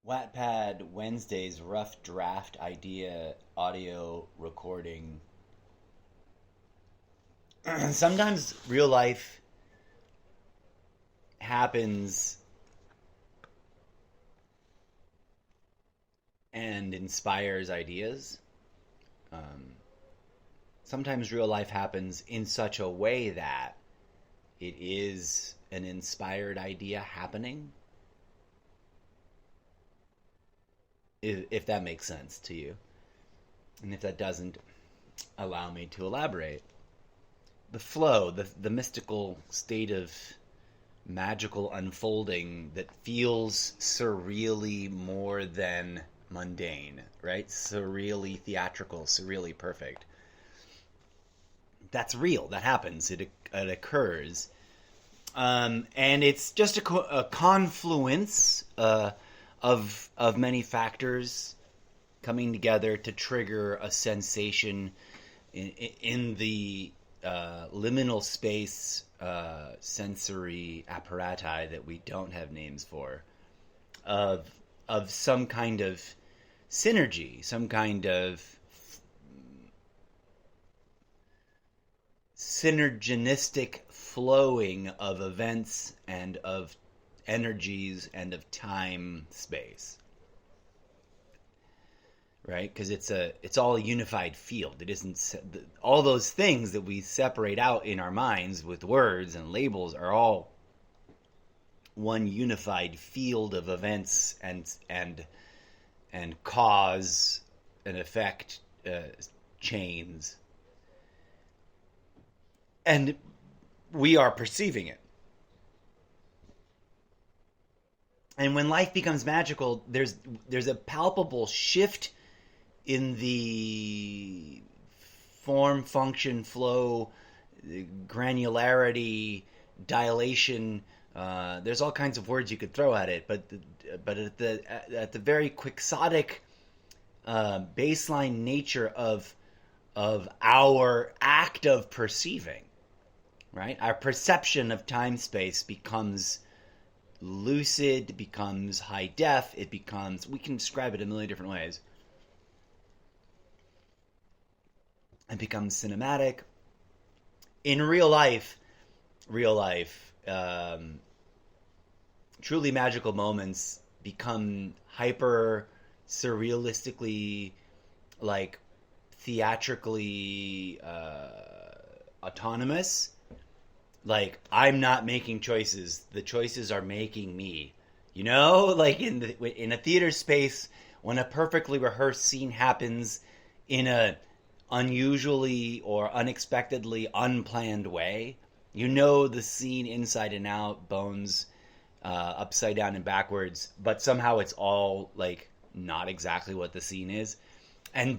Wattpad Wednesday's rough draft idea audio recording. Sometimes real life happens and inspires ideas. Um, Sometimes real life happens in such a way that it is an inspired idea happening. If that makes sense to you. And if that doesn't, allow me to elaborate. The flow, the mystical state of magical unfolding that feels surreally more than mundane, right? Surreally theatrical, surreally perfect. That's real. That happens. It occurs. And it's just a confluence of many factors coming together to trigger a sensation in the liminal space sensory apparati that we don't have names for of some kind of synergy, some kind of synergistic flowing of events and of energies and of time space, right? Because it's all a unified field. It isn't all those things that we separate out in our minds with words and labels are all one unified field of events and cause and effect chains, and we are perceiving it. And when life becomes magical, there's a palpable shift in the form, function, flow, granularity, dilation. There's all kinds of words you could throw at it, but at the very quixotic baseline nature of our act of perceiving, right? Our perception of time space becomes lucid, becomes high def, it becomes, we can describe it a million different ways. It becomes cinematic. In real life, truly magical moments become hyper surrealistically, like theatrically autonomous. Like, I'm not making choices, the choices are making me, like in a theater space when a perfectly rehearsed scene happens in a unusually or unexpectedly unplanned way. The scene inside and out, bones upside down and backwards, but somehow it's all like not exactly what the scene is,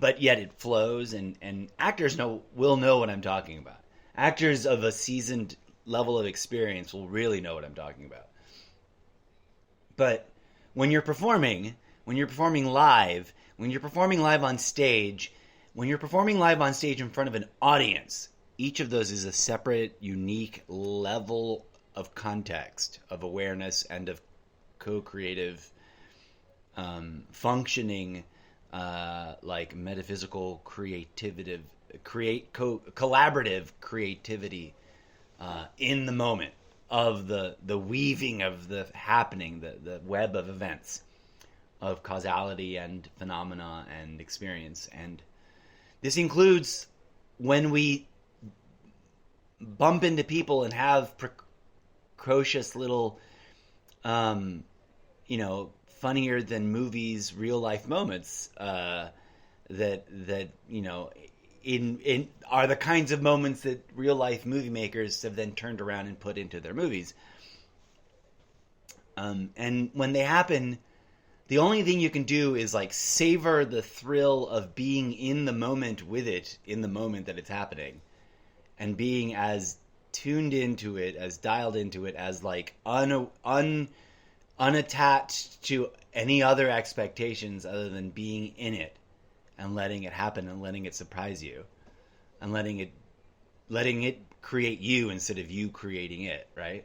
but yet it flows, and actors will know what I'm talking about. Actors of a seasoned level of experience will really know what I'm talking about. But when you're performing, when you're performing live on stage, when you're performing live on stage in front of an audience, each of those is a separate, unique level of context, of awareness, and of co-creative functioning, like metaphysical collaborative creativity in the moment of the weaving of the happening, the web of events, of causality and phenomena and experience. And this includes when we bump into people and have precocious little, funnier than movies, real life moments that in are the kinds of moments that real life movie makers have then turned around and put into their movies. And when they happen, the only thing you can do is like savor the thrill of being in the moment with it, in the moment that it's happening, and being as tuned into it, as dialed into it, as like unattached to any other expectations other than being in it and letting it happen and letting it surprise you and letting it create you instead of you creating it, right?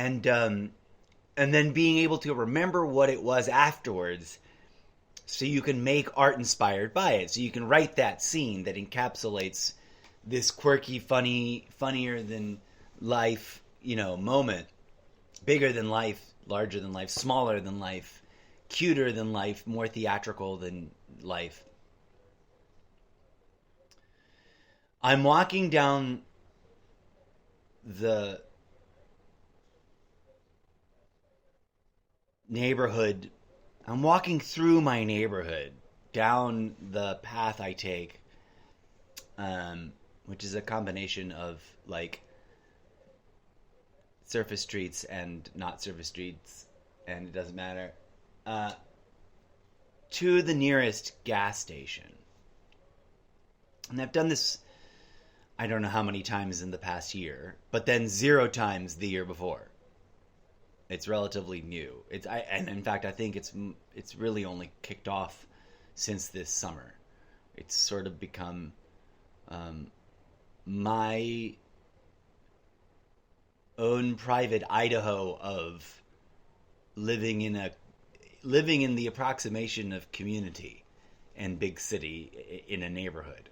and and then being able to remember what it was afterwards, so you can make art inspired by it. So you can write that scene that encapsulates this quirky, funnier than life, moment, bigger than life, larger than life, smaller than life, cuter than life, more theatrical than life. I'm walking down the neighborhood. I'm walking through my neighborhood down the path I take, which is a combination of like surface streets and not surface streets, and it doesn't matter, to the nearest gas station. And I've done this, I don't know how many times in the past year, but then 0 times the year before. It's relatively new. And in fact, I think it's really only kicked off since this summer. It's sort of become my own private Idaho of living in the approximation of community and big city in a neighborhood.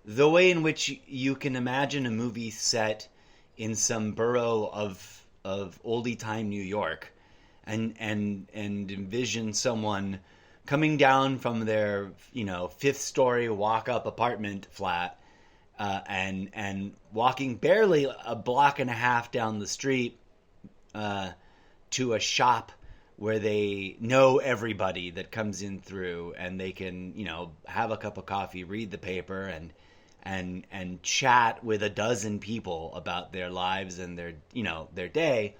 The way in which you can imagine a movie set in some borough of oldie time New York, and envision someone coming down from their 5th story walk up apartment flat, and walking barely a block and a half down the street to a shop where they know everybody that comes in through, and they can have a cup of coffee, read the paper, and chat with a dozen people about their lives and their day.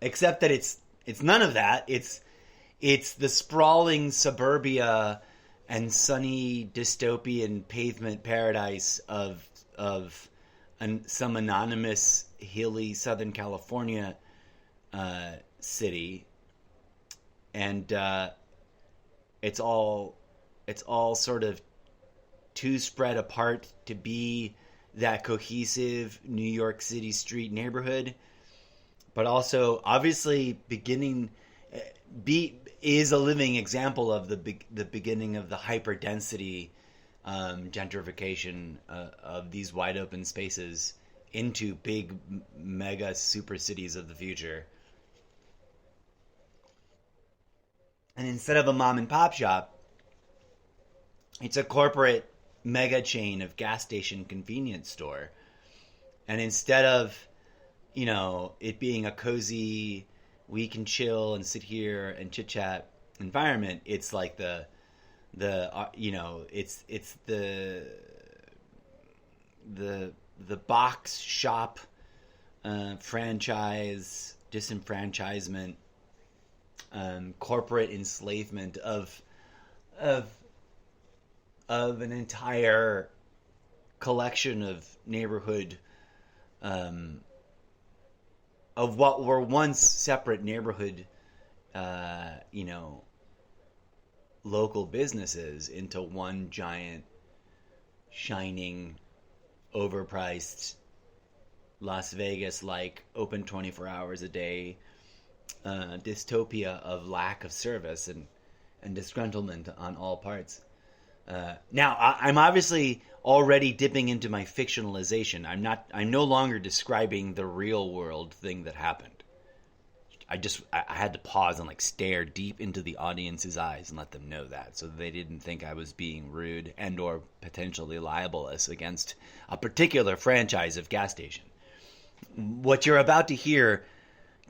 Except that it's none of that. It's the sprawling suburbia and sunny dystopian pavement paradise of some anonymous hilly Southern California city, and it's all sort of too spread apart to be that cohesive New York City street neighborhood, but also obviously is a living example of the beginning of the hyperdensity gentrification of these wide open spaces into big mega super cities of the future. And instead of a mom and pop shop, it's a corporate mega chain of gas station convenience store. And instead of, it being a cozy, we can chill and sit here and chit chat environment, it's like it's the box shop franchise disenfranchisement, corporate enslavement of an entire collection of neighborhood, of what were once separate neighborhood, local businesses into one giant, shining, overpriced, Las Vegas-like, open 24 hours a day, dystopia of lack of service and disgruntlement on all parts. Now, I'm obviously already dipping into my fictionalization. I'm no longer describing the real world thing that happened. I had to pause and stare deep into the audience's eyes and let them know that, so they didn't think I was being rude and or potentially libelous against a particular franchise of gas station. What you're about to hear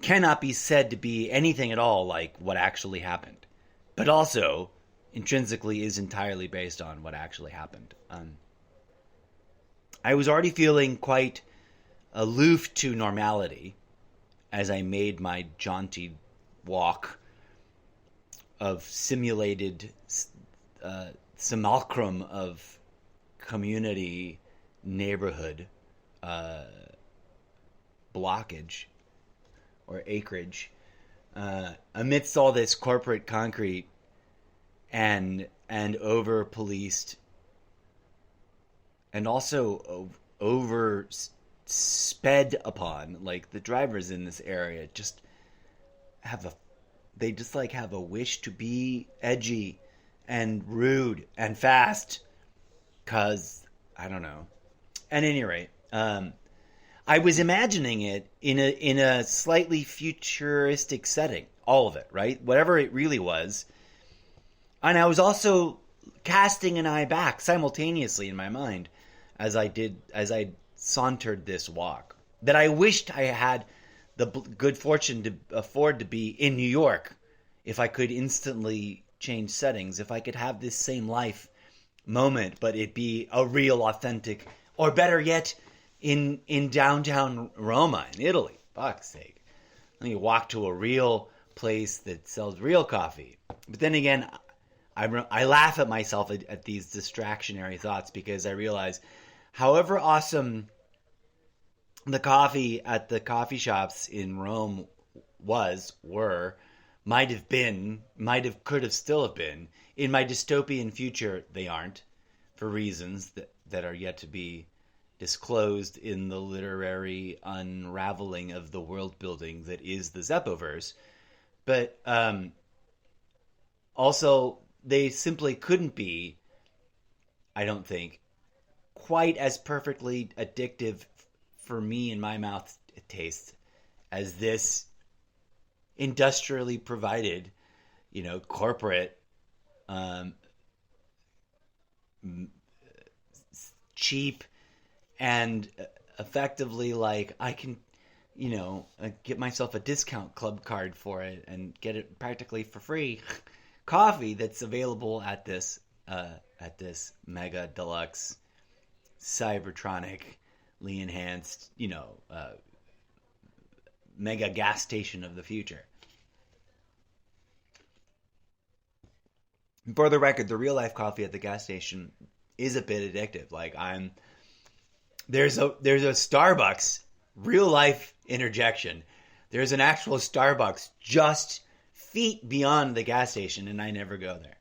cannot be said to be anything at all like what actually happened, but also intrinsically is entirely based on what actually happened. I was already feeling quite aloof to normality as I made my jaunty walk of simulated simulacrum of community neighborhood blockage or acreage amidst all this corporate concrete and over policed and also over sped upon. Like the drivers in this area just have a they just like have a wish to be edgy and rude and fast. Cause I don't know. At any rate, I was imagining it in a slightly futuristic setting. All of it, right? Whatever it really was. And I was also casting an eye back simultaneously in my mind as I sauntered this walk. That I wished I had the good fortune to afford to be in New York if I could instantly change settings, if I could have this same life moment, but it be a real, authentic, or better yet, in downtown Roma in Italy. Fuck's sake. Let me walk to a real place that sells real coffee. But then again, I laugh at myself at these distractionary thoughts because I realize however awesome the coffee at the coffee shops in Rome could have still have been, in my dystopian future, they aren't, for reasons that are yet to be disclosed in the literary unraveling of the world building that is the Zeppoverse. But also, they simply couldn't be, I don't think, quite as perfectly addictive for me in my mouth taste as this industrially provided, corporate, cheap, and effectively like I can, get myself a discount club card for it and get it practically for free. Coffee that's available at this mega deluxe cybertronically enhanced, mega gas station of the future. For the record, the real life coffee at the gas station is a bit addictive. Like there's a Starbucks real life interjection. There's an actual Starbucks just feet beyond the gas station, and I never go there.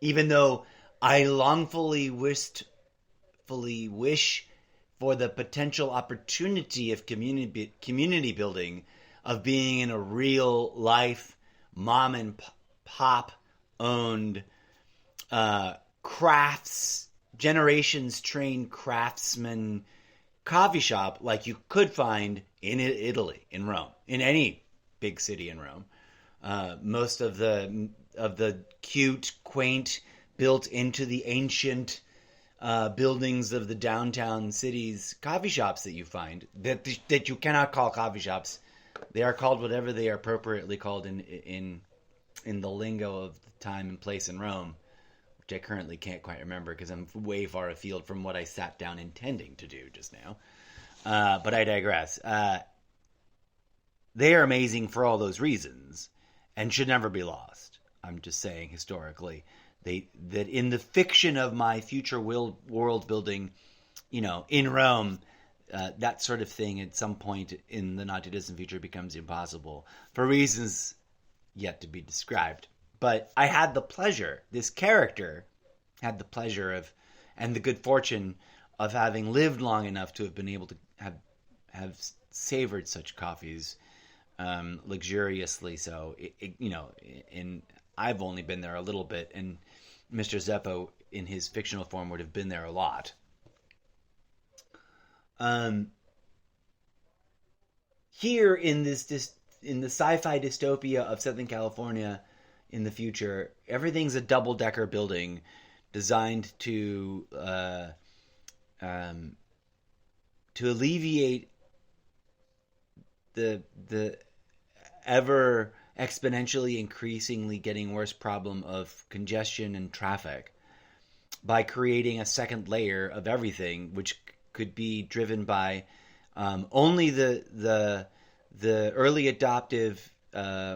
Even though I longfully wish for the potential opportunity of community building, of being in a real life mom and pop owned generations trained craftsman coffee shop like you could find in Italy, in Rome, in any big city in Rome. Most of the cute, quaint, built into the ancient buildings of the downtown cities, coffee shops that you find that you cannot call coffee shops. They are called whatever they are appropriately called in the lingo of the time and place in Rome, which I currently can't quite remember because I'm way far afield from what I sat down intending to do just now. But I digress. They are amazing for all those reasons and should never be lost. I'm just saying historically. That in the fiction of my future world building, in Rome, that sort of thing at some point in the not too distant future becomes impossible for reasons yet to be described. But I had the pleasure, this character had the pleasure of, and the good fortune of having lived long enough to have been able to have savored such coffees luxuriously. So, and I've only been there a little bit, and Mr. Zeppo, in his fictional form, would have been there a lot. Here in the sci-fi dystopia of Southern California in the future, everything's a double-decker building designed to alleviate the ever exponentially increasingly getting worse problem of congestion and traffic by creating a second layer of everything, which could be driven by only the early adoptive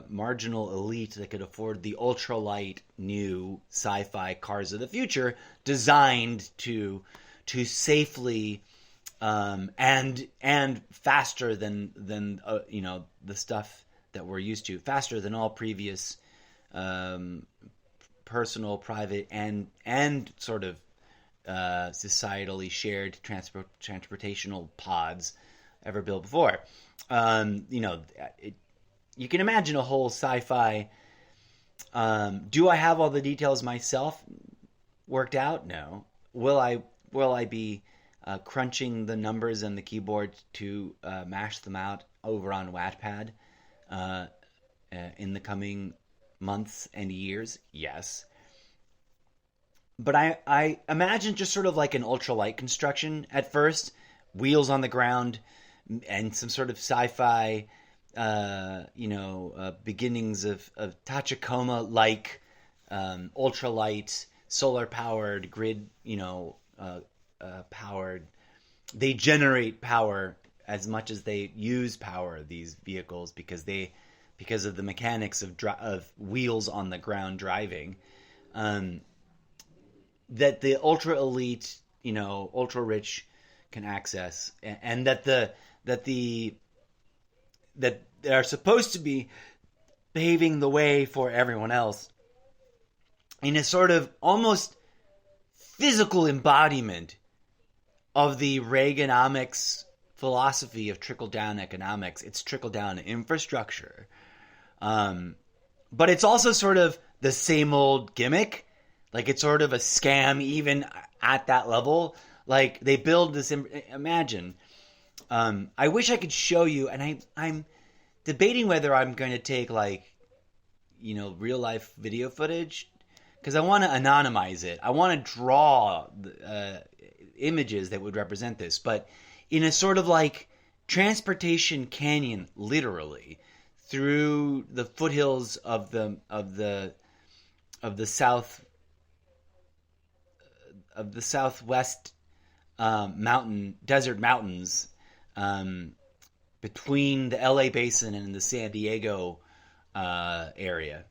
marginal elite that could afford the ultralight new sci-fi cars of the future, designed to safely and faster than the stuff that we're used to, faster than all previous personal, private, and sort of societally shared transportational pods ever built before. You know, you can imagine a whole sci-fi. Do I have all the details myself worked out? No. Will I be crunching the numbers and the keyboard to mash them out over on Wattpad in the coming months and years? Yes. But I imagine just sort of like an ultralight construction at first, wheels on the ground, and some sort of sci-fi, beginnings of Tachikoma like ultralight, solar powered, grid, powered. They generate power as much as they use power. These vehicles because of the mechanics of wheels on the ground driving. That the ultra elite, ultra rich can access, and that they're supposed to be paving the way for everyone else in a sort of almost physical embodiment of the Reaganomics philosophy of trickle-down economics. It's trickle-down infrastructure. But it's also sort of the same old gimmick. Like, it's sort of a scam even at that level. Like, they build this... Imagine. I wish I could show you, and I'm debating whether I'm going to take, real-life video footage, because I want to anonymize it. I want to draw images that would represent this, but in a sort of, transportation canyon, literally, through the foothills of the southwest desert mountains, between the LA basin and the San Diego area,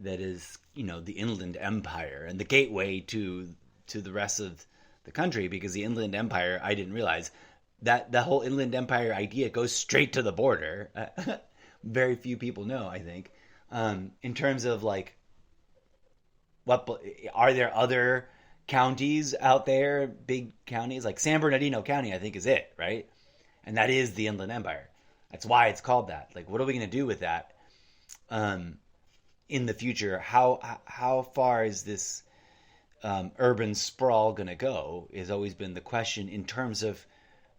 that is, the Inland Empire and the gateway to the rest of the country. Because the Inland Empire, I didn't realize that the whole Inland Empire idea goes straight to the border. Very few people know, I think, in terms of what are there other counties out there, big counties like San Bernardino County, I think is it, right? And that is the Inland Empire. That's why it's called that. What are we going to do with that in the future? How far is this urban sprawl going to go? Has always been the question, in terms of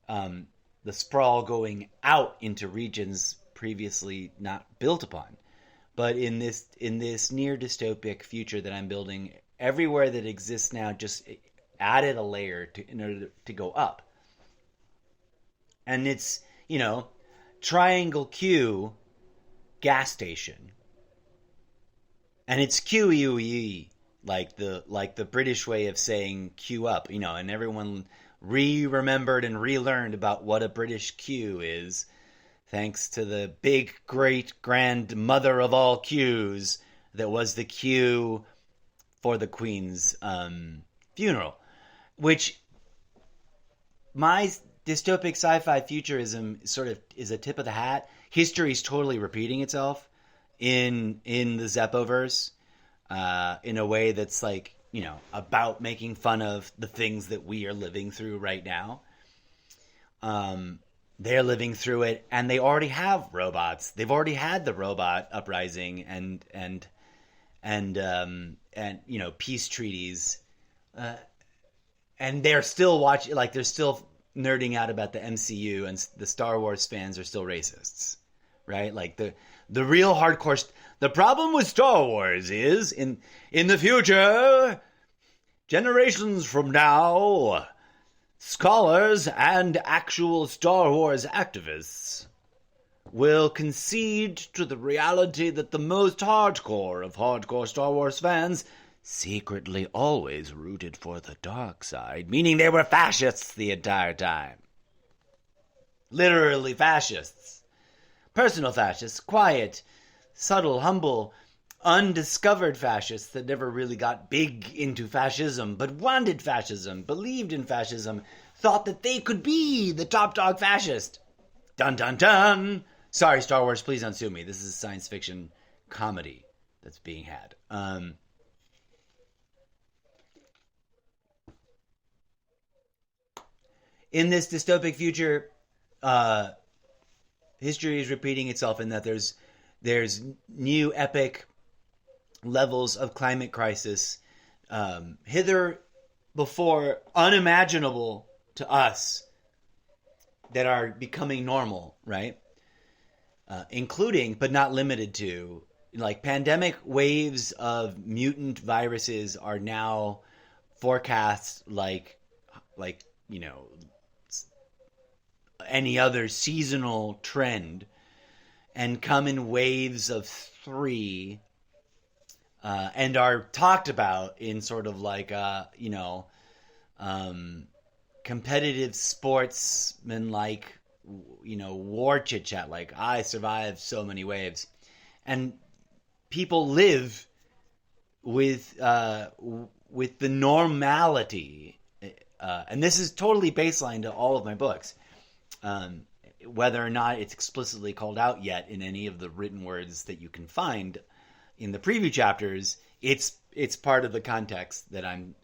the sprawl going out into regions previously not built upon. But in this near dystopic future that I'm building, everywhere that exists now just added a layer in order to go up. And it's, Triangle Q gas station. And it's QUE, like the British way of saying queue up, and everyone remembered and relearned about what a British queue is, thanks to the big, great, grand mother of all queues that was the queue for the Queen's funeral. Which, my dystopic sci-fi futurism sort of is a tip of the hat. History's totally repeating itself in the Zeppoverse, in a way that's about making fun of the things that we are living through right now. They're living through it, and they already have robots. They've already had the robot uprising and peace treaties, and they're still watching. They're still nerding out about the MCU, and the Star Wars fans are still racists, right? The real hardcore. The problem with Star Wars is in the future, generations from now, scholars and actual Star Wars activists will concede to the reality that the most hardcore of hardcore Star Wars fans secretly always rooted for the dark side, meaning they were fascists the entire time. Literally fascists. Personal fascists, quiet, subtle, humble, undiscovered fascists that never really got big into fascism, but wanted fascism, believed in fascism, thought that they could be the top dog fascist. Dun dun dun! Sorry, Star Wars, please don't sue me. This is a science fiction comedy that's being had. in this dystopic future, uh, history is repeating itself in that there's new epic levels of climate crisis, hither before unimaginable to us, that are becoming normal, right? Including, but not limited to, like pandemic waves of mutant viruses are now forecast like any other seasonal trend, and come in waves of three, and are talked about in sort of like competitive sportsman like war chit chat, like I survived so many waves, and people live with the normality, and this is totally baseline to all of my books, whether or not it's explicitly called out yet in any of the written words that you can find in the preview chapters. It's part of the context that I'm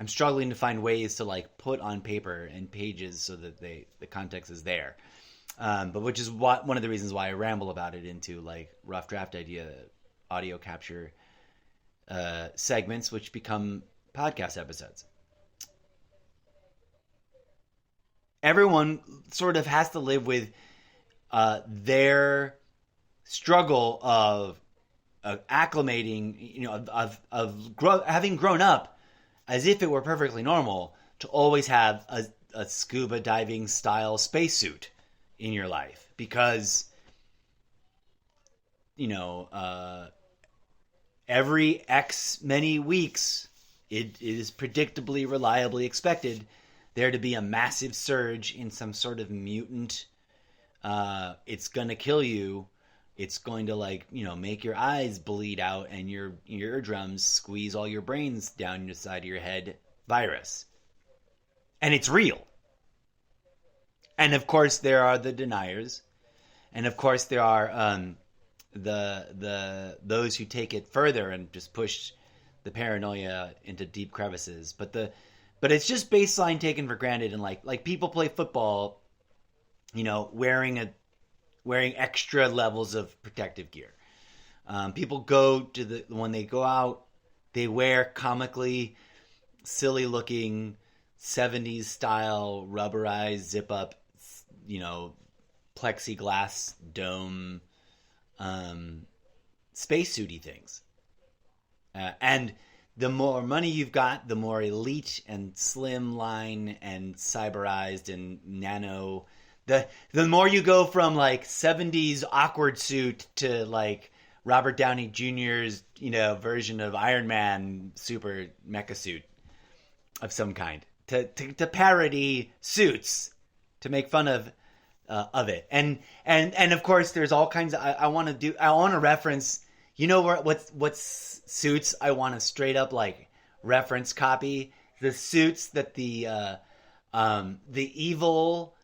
struggling to find ways to like put on paper and pages so that the context is there. But which is one of the reasons why I ramble about it into like rough draft idea audio capture segments, which become podcast episodes. Everyone sort of has to live with their struggle of acclimating, having grown up as if it were perfectly normal to always have a scuba diving style spacesuit in your life, because every X many weeks it is predictably, reliably expected there to be a massive surge in some sort of mutant. It's going to kill you. It's going to make your eyes bleed out and your eardrums squeeze all your brains down the side of your head virus. And it's real. And of course there are the deniers. And of course there are those who take it further and just push the paranoia into deep crevices. But it's just baseline taken for granted, and like people play football, wearing extra levels of protective gear. People go to when they go out, they wear comically silly looking 70s style rubberized zip up, plexiglass dome, spacesuity things. And the more money you've got, the more elite and slimline and cyberized and nano. The more you go from like 70s awkward suit to like Robert Downey Jr.'s version of Iron Man super mecha suit of some kind, to parody suits, to make fun of it, and of course there's all kinds of I want to reference, what suits I want to straight up like reference copy, the suits that the evil,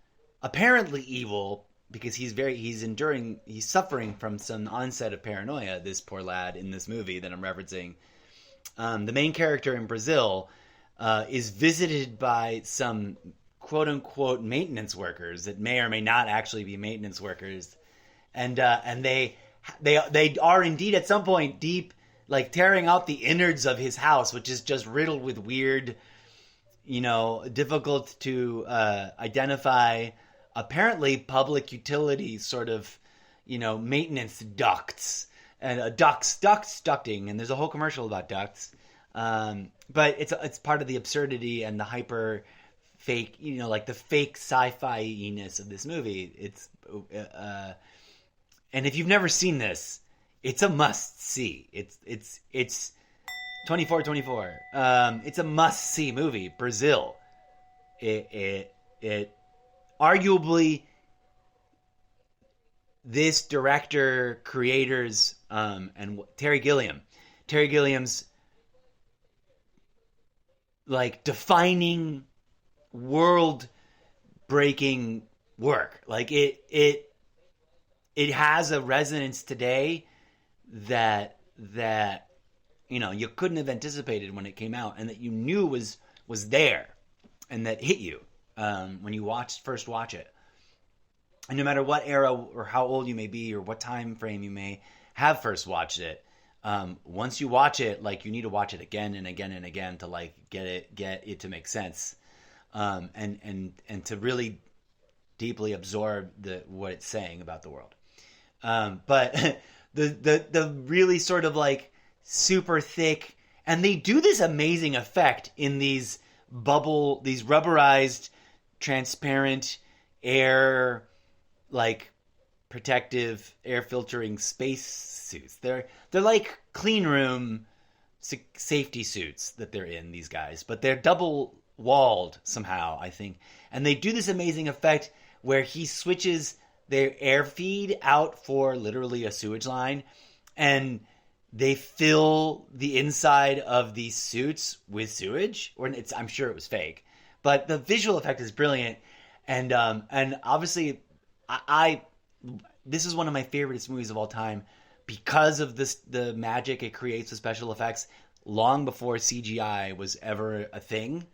apparently evil, because he's suffering from some onset of paranoia, this poor lad in this movie that I'm referencing. The main character in Brazil is visited by some quote unquote maintenance workers that may or may not actually be maintenance workers, and they are indeed at some point deep, like tearing out the innards of his house, which is just riddled with weird, difficult to identify, apparently public utility sort of, maintenance ducts, and ducting, and there's a whole commercial about ducts. But it's part of the absurdity and the hyper fake, like the fake sci-fi-ness of this movie. It's and if you've never seen this, it's a must see. It's 24. It's a must see movie. Brazil. It arguably, this director, creators, and Terry Gilliam's like defining, world breaking work. Like it has a resonance today that you couldn't have anticipated when it came out, and that you knew was there, and that hit you. when you first watch it. And no matter what era or how old you may be or what time frame you may have first watched it, once you watch it, like you need to watch it again and again and again to like get it to make sense, and to really deeply absorb what it's saying about the world. But the really sort of like super thick, and they do this amazing effect in these rubberized, transparent air, like protective air filtering space suits. They're like clean room safety suits that they're in, these guys, but they're double walled somehow, I think. And they do this amazing effect where he switches their air feed out for literally a sewage line, and they fill the inside of these suits with sewage. I'm sure it was fake, but the visual effect is brilliant. And obviously, I this is one of my favorite movies of all time because of the magic it creates with special effects long before CGI was ever a thing.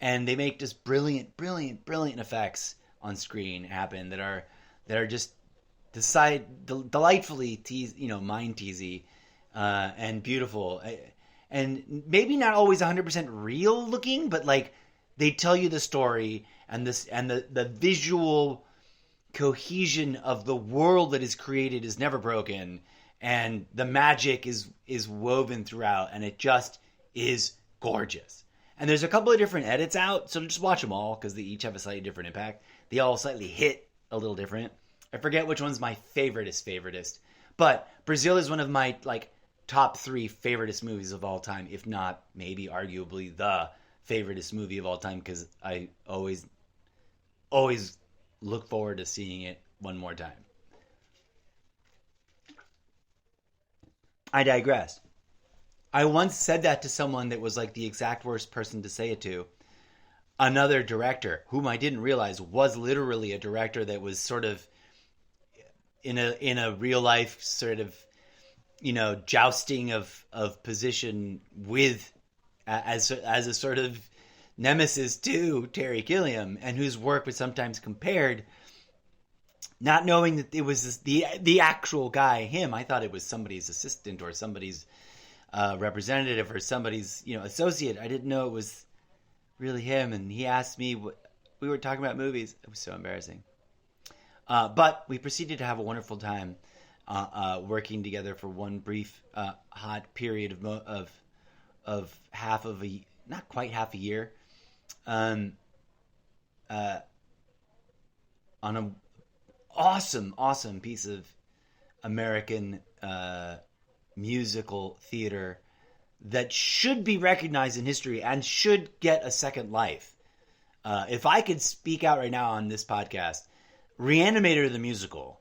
And they make just brilliant effects on screen happen that are just delightfully mind teasy, and beautiful, and maybe not always 100% real looking, but like they tell you the story, and the visual cohesion of the world that is created is never broken, and the magic is woven throughout, and it just is gorgeous. And there's a couple of different edits out, so just watch them all because they each have a slightly different impact. They all slightly hit a little different. I forget which one's my favoritist, but Brazil is one of my like top 3 favoritist movies of all time, if not maybe arguably the favoritist movie of all time, because I always look forward to seeing it one more time. I digress. I once said that to someone that was like the exact worst person to say it to. Another director, whom I didn't realize was literally a director that was sort of in a real life sort of, jousting of position with as a sort of nemesis to Terry Gilliam, and whose work was sometimes compared, not knowing that it was the actual guy, him. I thought it was somebody's assistant or somebody's representative or somebody's associate. I didn't know it was really him. And he asked me we were talking about movies. It was so embarrassing. But we proceeded to have a wonderful time working together for one brief hot period of not quite half a year, on an awesome piece of American musical theater that should be recognized in history and should get a second life. If I could speak out right now on this podcast, Reanimator the musical.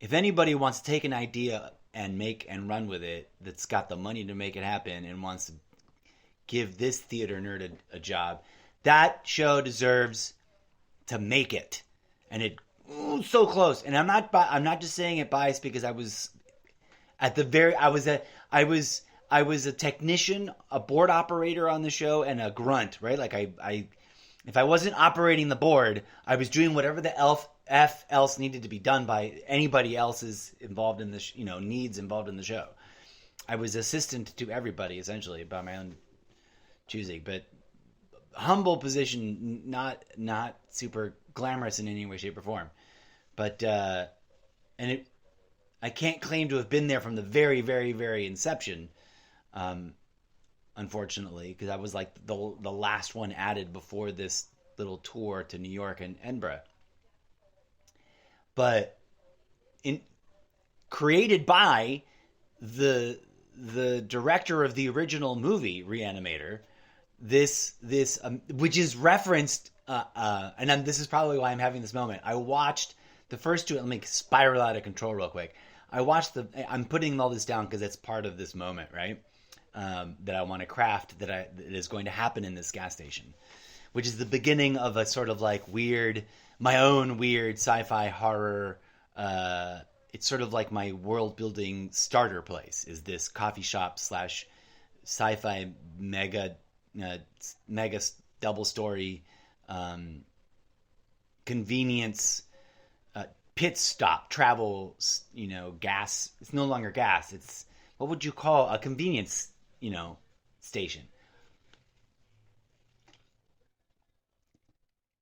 If anybody wants to take an idea and make and run with it, that's got the money to make it happen and wants to give this theater nerd a job, that show deserves to make it. And it so close. And I'm not just saying it biased because I was a technician, a board operator on the show, and a grunt, right? Like if I wasn't operating the board, I was doing whatever the F else needed to be done by anybody else's involved in the needs involved in the show. I was assistant to everybody essentially by my own choosing, but humble position, not super glamorous in any way, shape, or form. But I can't claim to have been there from the very, very, very inception, unfortunately, because I was like the last one added before this little tour to New York and Edinburgh. But created by the director of the original movie Reanimator, this which is referenced, and this is probably why I'm having this moment. I watched the first two. Let me spiral out of control real quick. I'm putting all this down because it's part of this moment, right? That I want to craft that is going to happen in this gas station, which is the beginning of a sort of like my own weird sci-fi horror. It's sort of like my world building starter place is this coffee shop / sci-fi mega double story um, convenience pit stop travel, gas. It's no longer gas. It's, what would you call a convenience, station?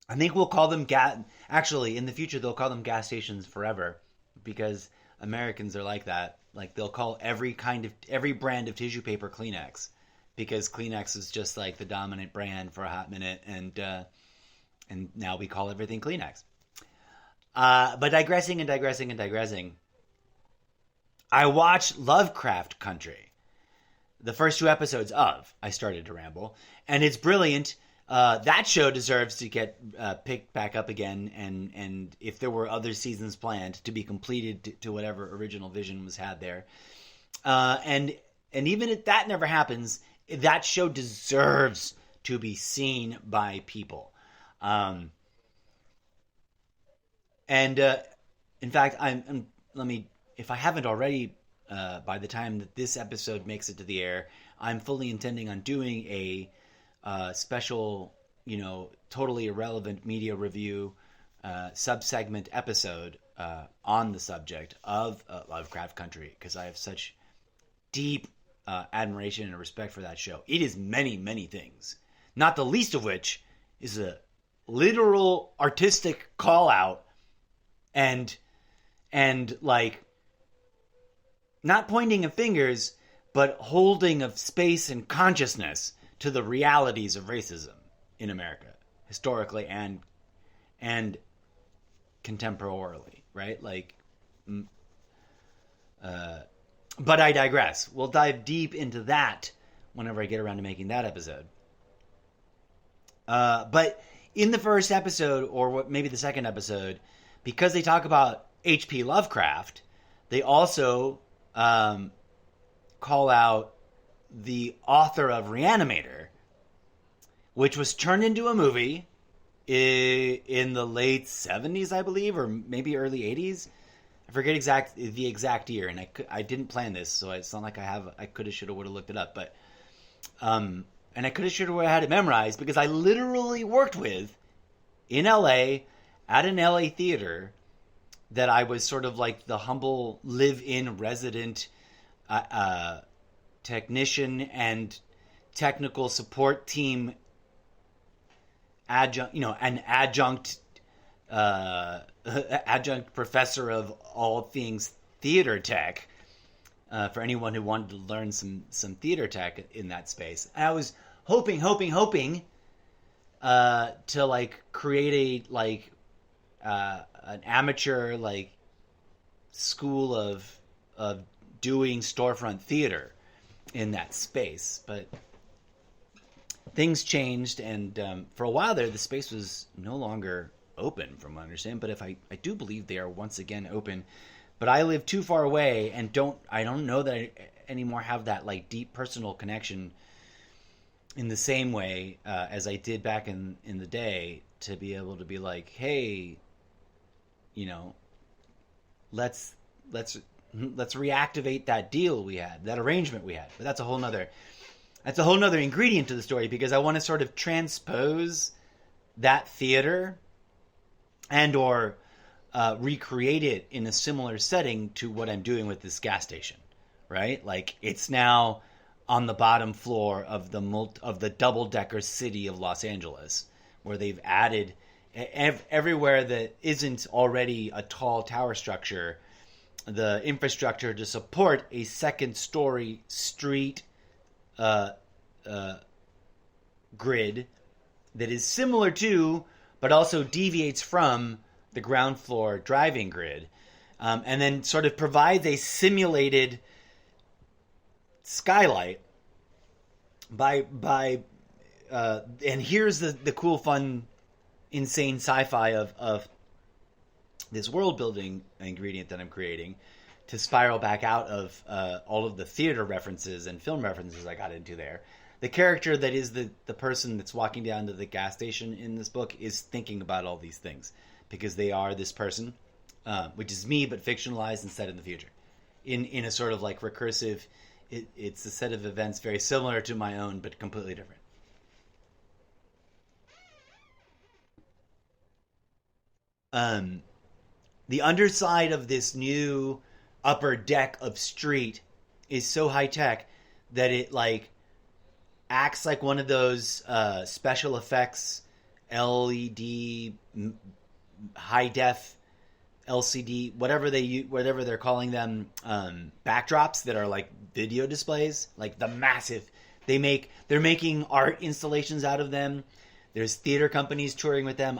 I think we'll call them gas. Actually, in the future, they'll call them gas stations forever, because Americans are like that. Like, they'll call every brand of tissue paper Kleenex, because Kleenex is just like the dominant brand for a hot minute, and now we call everything Kleenex. But digressing and digressing and digressing, I watched Lovecraft Country, the first two episodes of. I started to ramble, and it's brilliant. That show deserves to get picked back up again, and if there were other seasons planned, to be completed to whatever original vision was had there. And even if that never happens, that show deserves to be seen by people. And in fact, let me, if I haven't already, by the time that this episode makes it to the air, I'm fully intending on doing a special, totally irrelevant media review sub-segment episode on the subject of Lovecraft Country, because I have such deep admiration and respect for that show. It is many, many things, not the least of which is a literal artistic call out and like, not pointing of fingers, but holding of space and consciousness to the realities of racism in America, historically and contemporarily, right? Like, but I digress. We'll dive deep into that whenever I get around to making that episode. But in the first episode, or maybe the second episode, because they talk about H.P. Lovecraft, they also call out the author of Reanimator, which was turned into a movie in the late 70s, I believe, or maybe early 80s. I forget the exact year, and I didn't plan this, so it's not like I could have, should have, would have looked it up, but and I could have, should have, had it memorized, because I literally worked with in LA at an LA theater that I was sort of like the humble live-in resident technician and technical support team adjunct, an adjunct adjunct professor of all things theater tech, for anyone who wanted to learn some theater tech in that space. And I was hoping to like create an amateur school of doing storefront theater in that space, but things changed, and for a while there, the space was no longer open, from what I understand. But I do believe they are once again open. But I live too far away, and I don't know that I anymore have that deep personal connection in the same way as I did back in the day, to be able to be like, hey, let's reactivate that deal we had, that arrangement we had. But that's a whole nother ingredient to the story, because I want to sort of transpose that theater and or recreate it in a similar setting to what I'm doing with this gas station, right? Like, it's now on the bottom floor of the double-decker city of Los Angeles, where they've added everywhere that isn't already a tall tower structure, the infrastructure to support a second-story street grid that is similar to, but also deviates from, the ground floor driving grid, and then sort of provides a simulated skylight by and here's the cool, fun, insane sci-fi of this world building ingredient that I'm creating, to spiral back out of all of the theater references and film references I got into there. The character that is the person that's walking down to the gas station in this book is thinking about all these things, because they are this person, which is me, but fictionalized and set in the future, in a sort of recursive. It's a set of events very similar to my own, but completely different. Um, the underside of this new upper deck of street is so high tech that it like acts like one of those special effects LED high def LCD whatever they're calling them backdrops that are like video displays, like the massive. They're making art installations out of them. There's theater companies touring with them.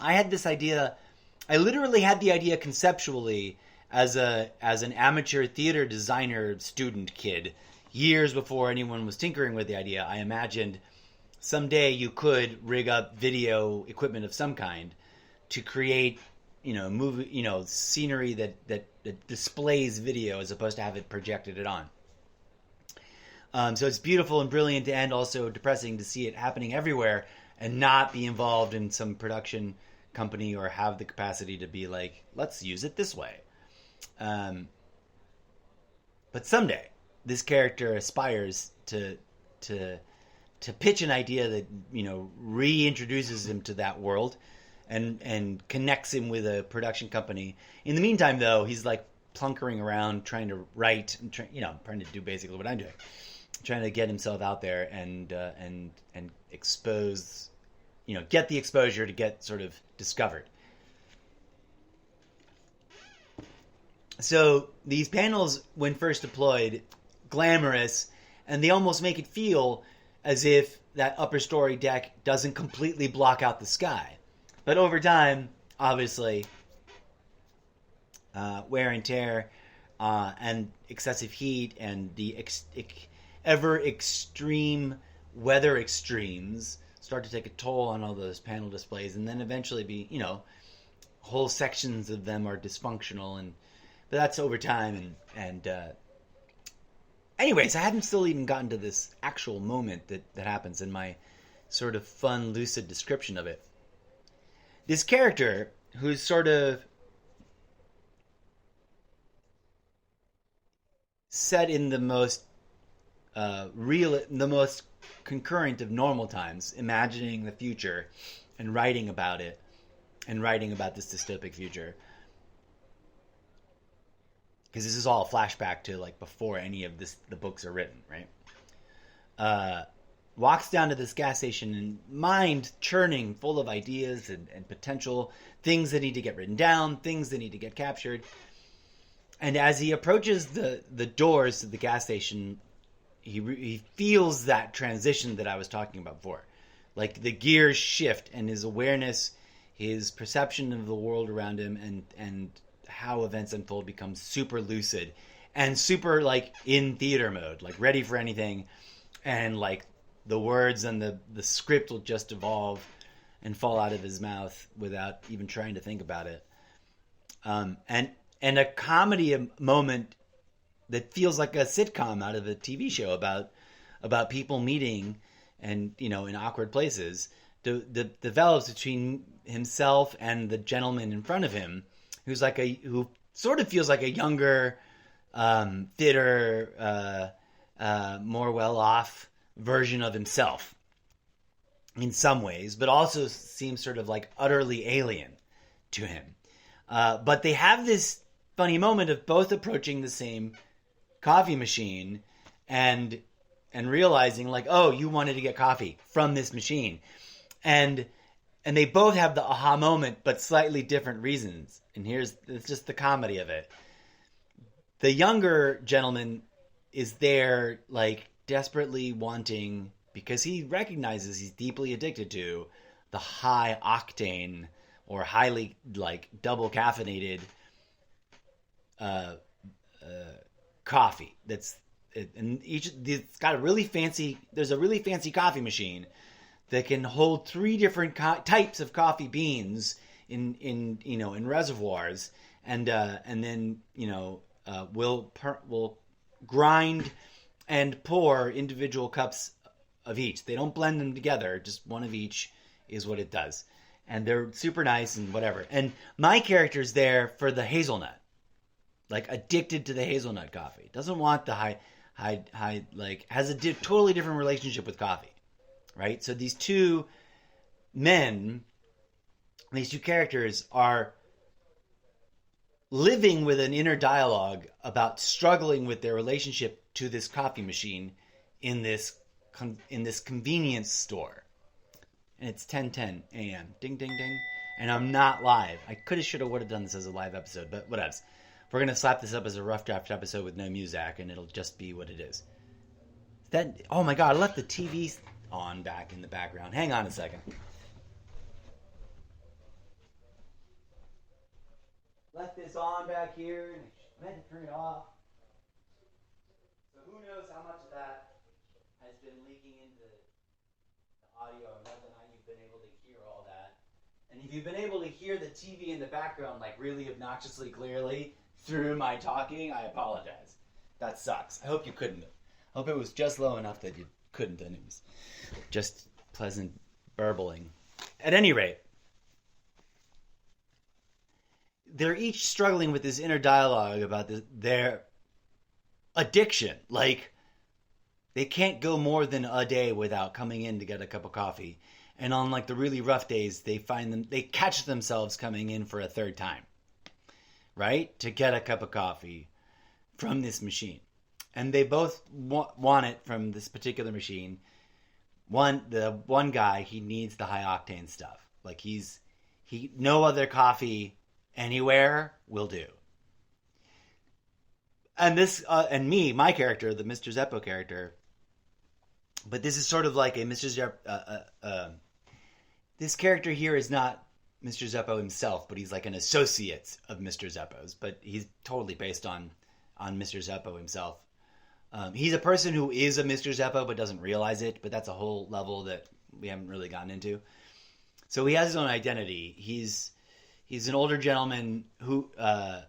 I literally had the idea conceptually as an amateur theater designer student kid years before anyone was tinkering with the idea. I imagined someday you could rig up video equipment of some kind to create, scenery that displays video as opposed to have it projected it on. So it's beautiful and brilliant and also depressing to see it happening everywhere and not be involved in some production company or have the capacity to be like, let's use it this way. But someday this character aspires to pitch an idea that reintroduces him to that world and connects him with a production company. In the meantime, though, he's like plunkering around trying to write and trying to do basically what I'm doing, trying to get himself out there and expose, get the exposure to get sort of discovered. So these panels, when first deployed, glamorous, and they almost make it feel as if that upper story deck doesn't completely block out the sky. But over time, obviously, wear and tear and excessive heat and the ever extreme weather extremes start to take a toll on all those panel displays, and then eventually be, whole sections of them are dysfunctional, but that's over time. And anyways, I hadn't still even gotten to this actual moment that happens in my sort of fun, lucid description of it. This character, who's sort of set in the most the most concurrent of normal times, imagining the future and writing about it, and writing about this dystopic future. Because this is all a flashback to like before any of the books are written, right? Walks down to this gas station and mind churning, full of ideas and potential things that need to get written down, things that need to get captured. And as he approaches the doors of the gas station, he feels that transition that I was talking about before. Like the gears shift and his awareness, his perception of the world around him and how events unfold becomes super lucid and super like in theater mode, like ready for anything. And like the words and the script will just evolve and fall out of his mouth without even trying to think about it. And a comedy moment that feels like a sitcom out of a TV show about people meeting and in awkward places develops between himself and the gentleman in front of him, who sort of feels like a younger, fitter, more well off version of himself in some ways, but also seems sort of like utterly alien to him. But they have this funny moment of both approaching the same coffee machine and realizing like, oh, you wanted to get coffee from this machine. And they both have the aha moment, but slightly different reasons. And it's just the comedy of it. The younger gentleman is there like desperately wanting, because he recognizes he's deeply addicted to the high octane or highly like double caffeinated coffee. It's got a really fancy. There's a really fancy coffee machine that can hold 3 different types of coffee beans in reservoirs, and then will grind and pour individual cups of each. They don't blend them together; just one of each is what it does, and they're super nice and whatever. And my character's there for the hazelnut, like addicted to the hazelnut coffee. Doesn't want the high like has a totally different relationship with coffee, right? So these two characters are living with an inner dialogue about struggling with their relationship to this coffee machine in this in this convenience store. And it's 10:10 a.m. Ding ding ding. And I'm not live. I could have, should have, would have done this as a live episode, but whatevs. We're gonna slap this up as a rough draft episode with no music, and it'll just be what it is. That, oh my god, I left the TV on back in the background. Hang on a second. Left this on back here, and I meant to turn it off. So who knows how much of that has been leaking into the audio, and whether or not you've been able to hear all that. And if you've been able to hear the TV in the background, like really obnoxiously clearly through my talking, I apologize. That sucks. I hope you couldn't. I hope it was just low enough that you couldn't, and it was just pleasant burbling. At any rate, they're each struggling with this inner dialogue about their addiction. Like, they can't go more than a day without coming in to get a cup of coffee. And on like the really rough days, they catch themselves coming in for a third time, right? To get a cup of coffee from this machine. And they both want it from this particular machine. The one guy, he needs the high octane stuff. Like no other coffee anywhere will do. And and my character, the Mr. Zeppo character, but this is sort of like a Mr. Zeppo. This character here is not Mr. Zeppo himself, but he's like an associate of Mr. Zeppo's. But he's totally based on Mr. Zeppo himself. He's a person who is a Mr. Zeppo but doesn't realize it. But that's a whole level that we haven't really gotten into. So he has his own identity. He's an older gentleman who, has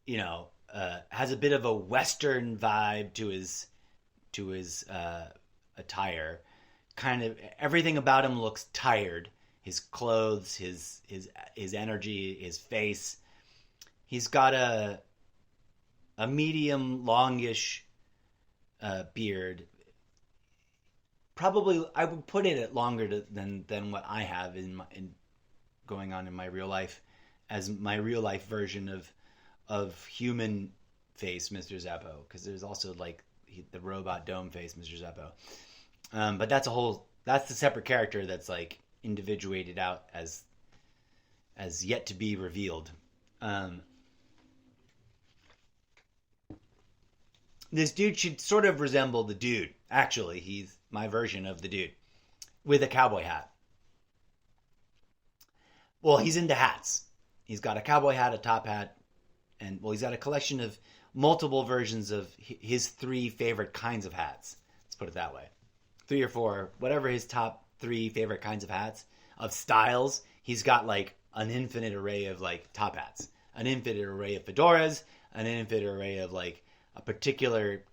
a bit of a Western vibe to his attire. Kind of everything about him looks tired. His clothes, his energy, his face. He's got a medium longish beard. Probably, I would put it at longer than what I have in going on in my real life, as my real life version of human face Mr. Zeppo, because there's also like the robot dome face Mr. Zeppo. But that's the separate character that's like individuated out as yet to be revealed. This dude should sort of resemble the dude. Actually, he's my version of the dude with a cowboy hat. Well, he's into hats. He's got a cowboy hat, a top hat, and he's got a collection of multiple versions of his 3 favorite kinds of hats. Let's put it that way. 3 or 4, whatever his top 3 favorite kinds of hats, of styles. He's got like an infinite array of like top hats, an infinite array of fedoras, an infinite array of like a particular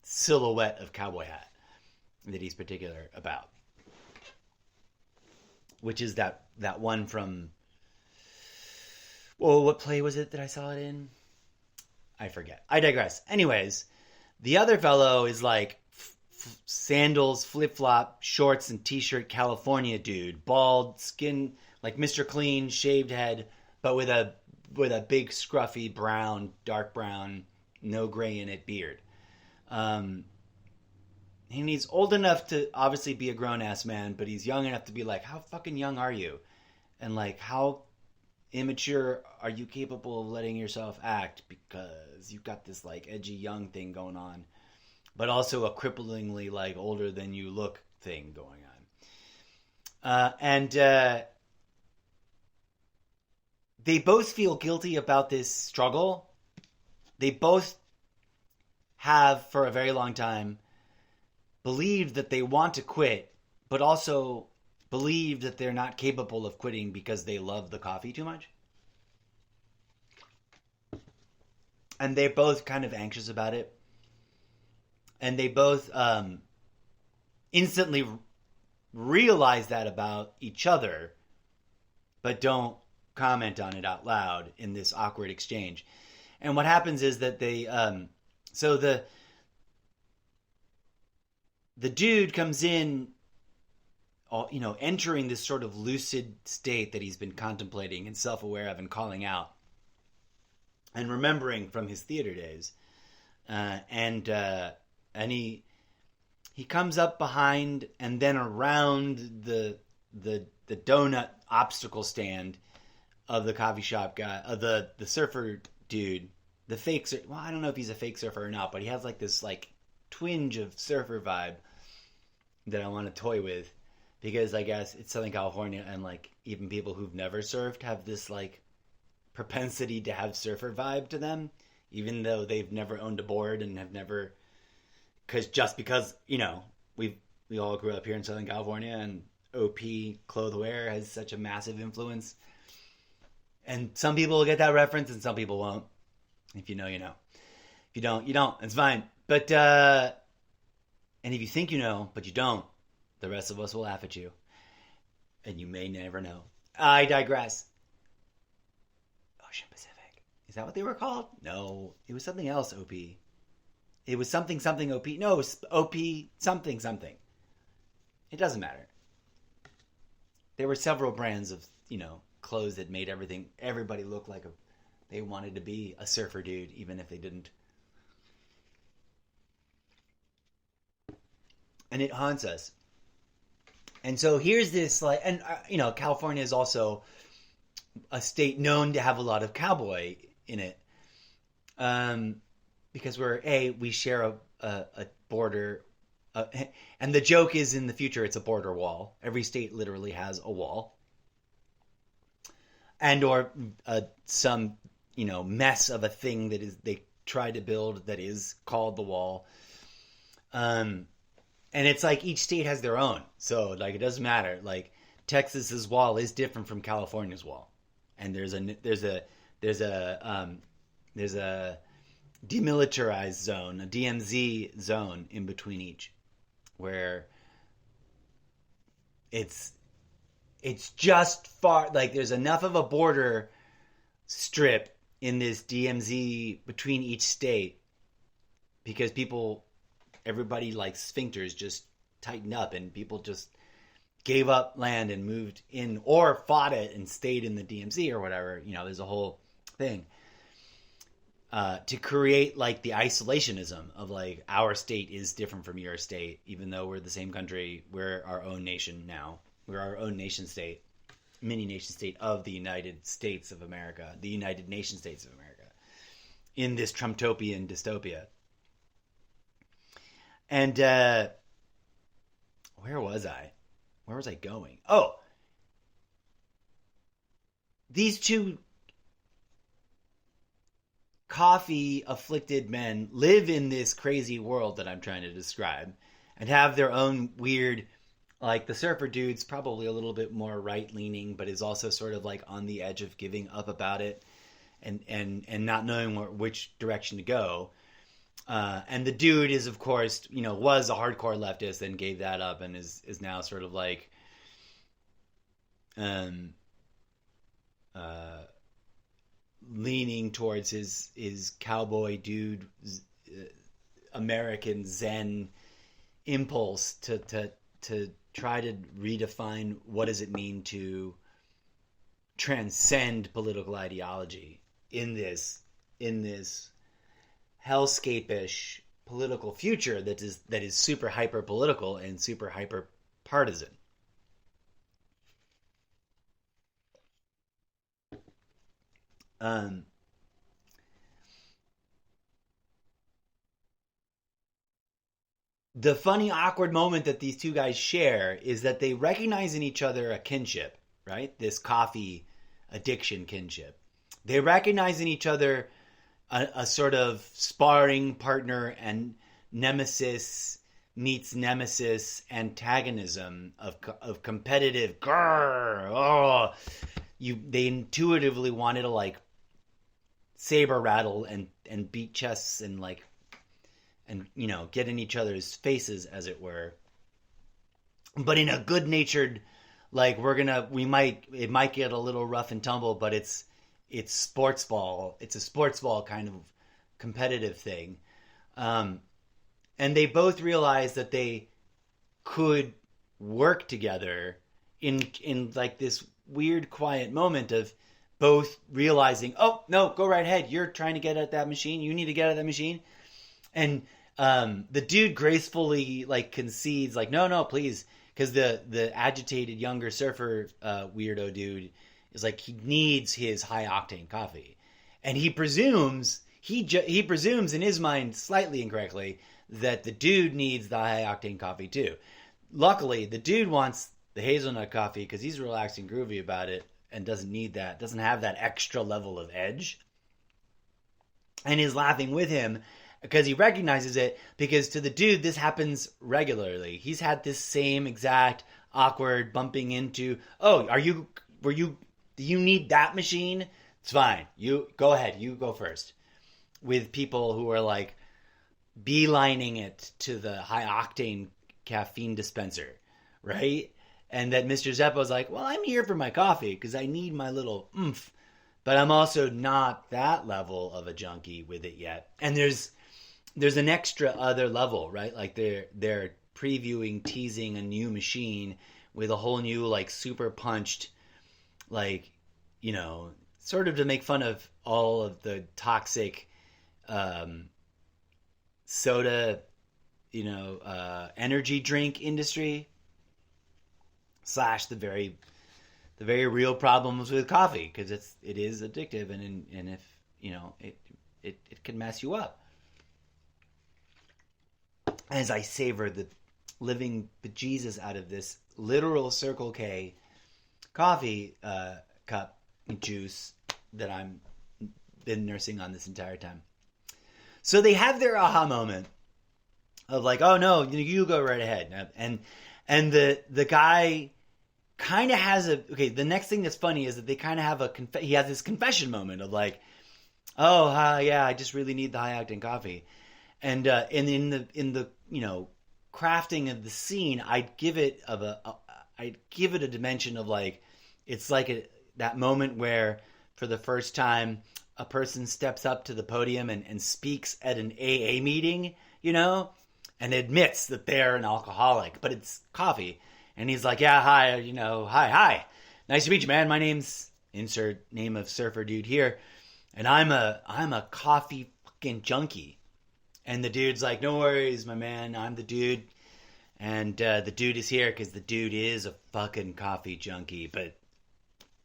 silhouette of cowboy hat that he's particular about. Which is that one from, what play was it that I saw it in? I forget. I digress. Anyways, the other fellow is like sandals, flip-flop, shorts, and t-shirt California dude. Bald, skin, like Mr. Clean, shaved head, but with a big scruffy brown, dark brown, no gray in it beard. He's old enough to obviously be a grown-ass man, but he's young enough to be like, how fucking young are you? And like, how immature are you capable of letting yourself act? Because you've got this like edgy young thing going on, but also a cripplingly like older than you look thing going on. And they both feel guilty about this struggle. They both have, for a very long time, believed that they want to quit, but also believe that they're not capable of quitting because they love the coffee too much. And they're both kind of anxious about it. And they both instantly realize that about each other, but don't comment on it out loud in this awkward exchange. And what happens is that they... so the dude comes in, entering this sort of lucid state that he's been contemplating and self-aware of and calling out. and remembering from his theater days. And he comes up behind and then around the donut obstacle stand of the coffee shop guy, of the surfer dude, the fake. Well, I don't know if he's a fake surfer or not, but he has like this like twinge of surfer vibe that I want to toy with, because I guess it's Southern California, and like even people who've never surfed have this like propensity to have surfer vibe to them, even though they've never owned a board and have never, because we all grew up here in Southern California, and OP clothwear has such a massive influence. And some people will get that reference, and some people won't. If you know, you know. If you don't, you don't. It's fine. But and if you think you know, but you don't, the rest of us will laugh at you, and you may never know. I digress. Ocean Pacific. Is that what they were called? No, it was something else. OP. It was something OP. No, it was OP something. It doesn't matter. There were several brands of clothes that made everybody look like they wanted to be a surfer dude, even if they didn't. And it haunts us. And so here's this California is also a state known to have a lot of cowboy in it, because we share a border, and the joke is in the future it's a border wall. Every state literally has a wall, and or some mess of a thing that is they try to build that is called the wall. And it's like each state has their own, so like it doesn't matter. Like Texas's wall is different from California's wall, and there's a demilitarized zone, a DMZ zone in between each, where it's just far, like there's enough of a border strip in this DMZ between each state, because everybody like sphincters just tightened up, and people just gave up land and moved in, or fought it and stayed in the DMZ or whatever. There's a whole thing to create like the isolationism of like our state is different from your state, even though we're the same country. We're our own nation now. We're our own nation state, mini nation state of the United States of America, the United Nation States of America, in this Trumtopian dystopia. And where was I? Where was I going? Oh, these two coffee afflicted men live in this crazy world that I'm trying to describe, and have their own weird, like the surfer dude's probably a little bit more right leaning, but is also sort of like on the edge of giving up about it, and not knowing which direction to go. And the dude is, of course, was a hardcore leftist and gave that up, and is now sort of like, leaning towards his cowboy dude, American Zen impulse to try to redefine what does it mean to transcend political ideology in this hellscape-ish political future that is super hyper political and super hyper partisan. The funny, awkward moment that these two guys share is that they recognize in each other a kinship, right? This coffee addiction kinship. They recognize in each other a sort of sparring partner and nemesis meets nemesis antagonism of competitive grrr, oh, they intuitively wanted to like saber rattle and beat chests and like, and get in each other's faces, as it were, but in a good natured, like it might get a little rough and tumble, but it's sports ball. It's a sports ball kind of competitive thing. And they both realize that they could work together in like this weird quiet moment of both realizing, oh no, go right ahead. You're trying to get at that machine. You need to get at that machine. And the dude gracefully like concedes, like, no, no, please, because the agitated younger surfer weirdo dude is like, he needs his high octane coffee, and he presumes in his mind, slightly incorrectly, that the dude needs the high octane coffee too. Luckily, the dude wants the hazelnut coffee because he's relaxed and groovy about it and doesn't have that extra level of edge, and is laughing with him because he recognizes it, because to the dude this happens regularly. He's had this same exact awkward bumping into, oh, do you need that machine? It's fine. You go ahead. You go first. With people who are like beelining it to the high octane caffeine dispenser, right? And that Mr. Zeppo's like, well, I'm here for my coffee because I need my little oomph, but I'm also not that level of a junkie with it yet. And there's an extra other level, right? Like they're previewing, teasing a new machine with a whole new like super punched, like, you know, sort of to make fun of all of the toxic soda, you know, energy drink industry / the very real problems with coffee, because it is addictive, and if you know it can mess you up. As I savor the living bejesus out of this literal Circle K coffee cup juice that I'm been nursing on this entire time. So they have their aha moment of like, oh no, you go right ahead, and the guy kind of has the next thing that's funny is that they kind of have he has this confession moment of like, oh yeah, I just really need the high octane coffee, and in the you know, crafting of the scene, I'd give it a dimension of like, it's like that moment where for the first time a person steps up to the podium and speaks at an AA meeting, you know, and admits that they're an alcoholic, but it's coffee. And he's like, yeah, hi, you know, hi. Nice to meet you, man. My name's, insert name of surfer dude here. And I'm a coffee fucking junkie. And the dude's like, no worries, my man. I'm the dude. And the dude is here because the dude is a fucking coffee junkie. But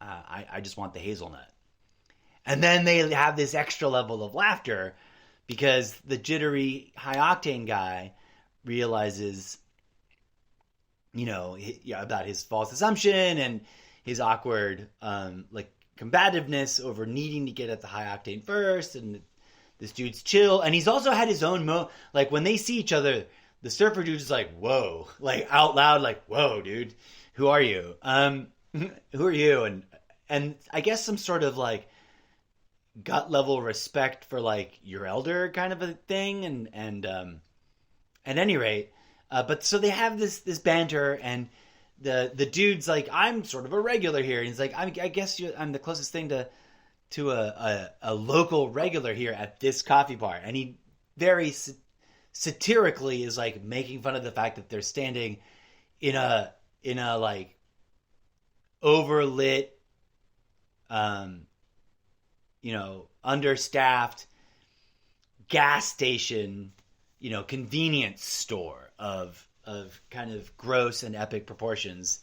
I just want the hazelnut. And then they have this extra level of laughter because the jittery high octane guy realizes, you know, about his false assumption and his awkward like combativeness over needing to get at the high octane first, and this dude's chill, and he's also had his own like when they see each other, the surfer dude is like, whoa, like out loud, like, whoa, dude, who are you? Who are you? And I guess some sort of like gut level respect for like your elder kind of a thing, and at any rate, but so they have this banter, and the dude's like, I'm sort of a regular here, and he's like, I guess I'm the closest thing to a local regular here at this coffee bar, and he very satirically is like making fun of the fact that they're standing in a like overlit, you know, understaffed gas station, you know, convenience store of kind of gross and epic proportions,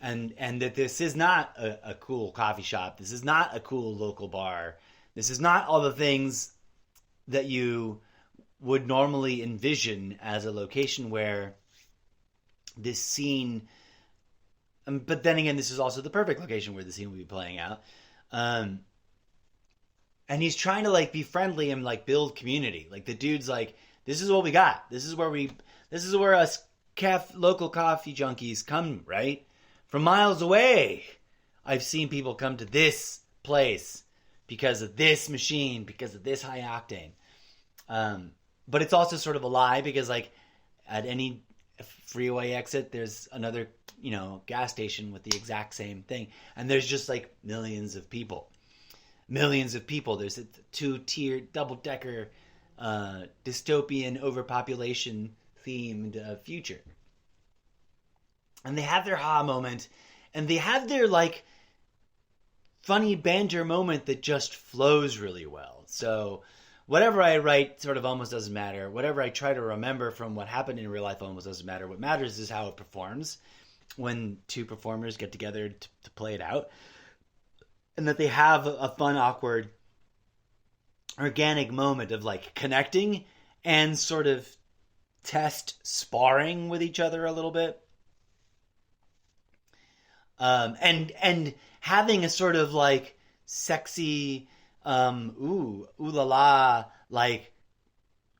and that this is not a cool coffee shop. This is not a cool local bar. This is not all the things that you would normally envision as a location where this scene. But then again, this is also the perfect location where the scene will be playing out. And he's trying to like be friendly and like build community. Like the dude's like, this is what we got. This is where us local coffee junkies come, right? From miles away. I've seen people come to this place because of this machine, because of this high octane. But it's also sort of a lie, because like at any freeway exit, there's another, you know, gas station with the exact same thing. And there's just like millions of people. There's a 2-tiered double-decker dystopian overpopulation themed future. And they have their ha moment, and they have their like funny banter moment that just flows really well. So whatever I write sort of almost doesn't matter. Whatever I try to remember from what happened in real life almost doesn't matter. What matters is how it performs when two performers get together to play it out. And that they have a fun, awkward, organic moment of like connecting and sort of test sparring with each other a little bit. And having a sort of like sexy, ooh la la, like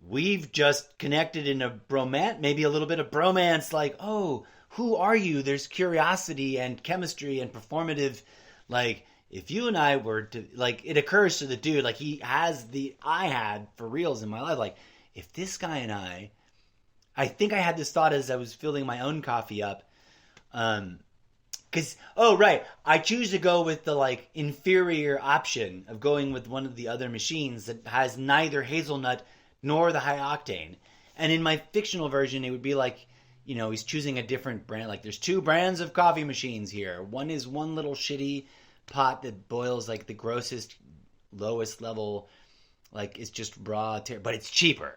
we've just connected in a bromance, maybe a little bit of bromance, like, oh, who are you? There's curiosity and chemistry and performative, like, if you and I were to, like, it occurs to the dude, like, he has I had for reals in my life, like, if this guy and I think I had this thought as I was filling my own coffee up, because, oh, right, I choose to go with the, like, inferior option of going with one of the other machines that has neither hazelnut nor the high octane. And in my fictional version, it would be like, you know, he's choosing a different brand. Like, there's two brands of coffee machines here. One is one little shitty pot that boils, like, the grossest, lowest level, like, it's just raw, but it's cheaper.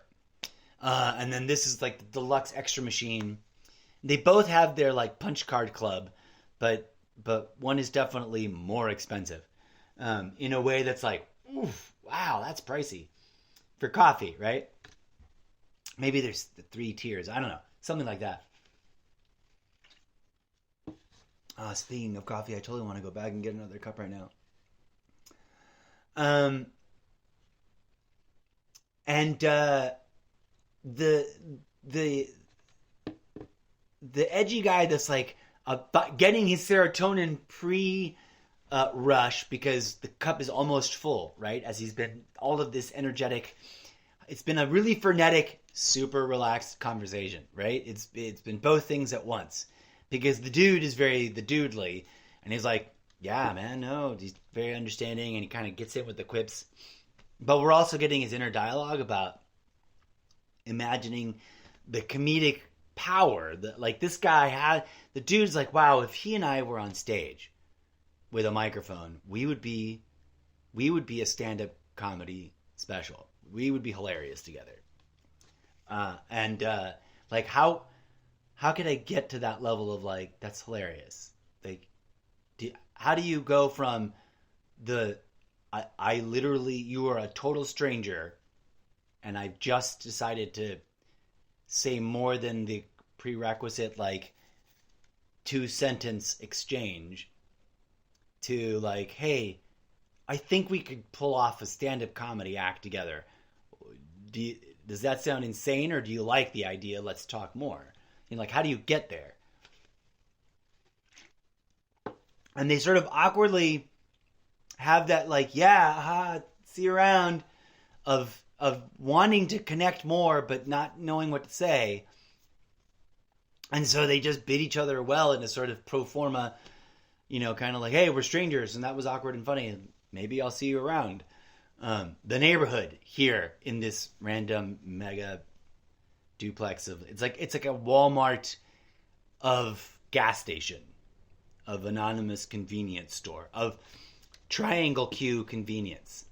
And then this is, like, the deluxe extra machine. They both have their, like, punch card club, but one is definitely more expensive, in a way that's like, oof, wow, that's pricey for coffee, right? Maybe there's the 3 tiers. I don't know, something like that. Speaking of coffee, I totally want to go back and get another cup right now. And the edgy guy that's like getting his serotonin pre rush because the cup is almost full, right? As he's been all of this energetic. It's been a really frenetic, super relaxed conversation, right? It's been both things at once. Because the dude is very the dudely, and he's like, yeah, man, no, he's very understanding, and he kind of gets in with the quips. But we're also getting his inner dialogue about imagining the comedic power that, like, this guy had. The dude's like, wow, if he and I were on stage with a microphone, we would be a stand-up comedy special. We would be hilarious together. Like, how could I get to that level of, like, that's hilarious? Like, how do you go from I literally, you are a total stranger, and I've just decided to say more than the prerequisite, like, 2-sentence exchange, to, like, hey, I think we could pull off a stand-up comedy act together. Does that sound insane, or do you like the idea? Let's talk more. You know, like, how do you get there? And they sort of awkwardly have that, like, yeah, see you around, of wanting to connect more, but not knowing what to say. And so they just bid each other well in a sort of pro forma, you know, kind of like, hey, we're strangers, and that was awkward and funny, and maybe I'll see you around. The neighborhood here in this random mega duplex of, it's like a Walmart of gas station, of anonymous convenience store, of Triangle Q convenience,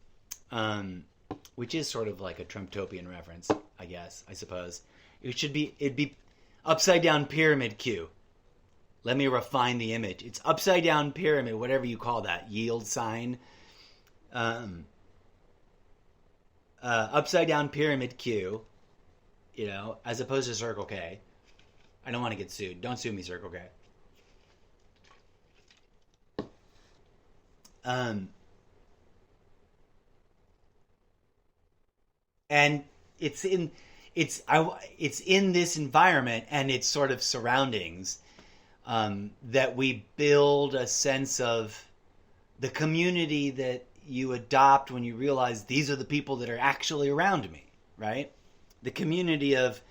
which is sort of like a Trumptopian reference, I suppose. It'd be upside down pyramid Q. Let me refine the image. It's upside down pyramid, whatever you call that, yield sign. Upside down pyramid Q, you know, as opposed to Circle K. I don't want to get sued. Don't sue me, Circle K. And it's in this environment and its sort of surroundings, that we build a sense of the community that you adopt when you realize these are the people that are actually around me, right? The community of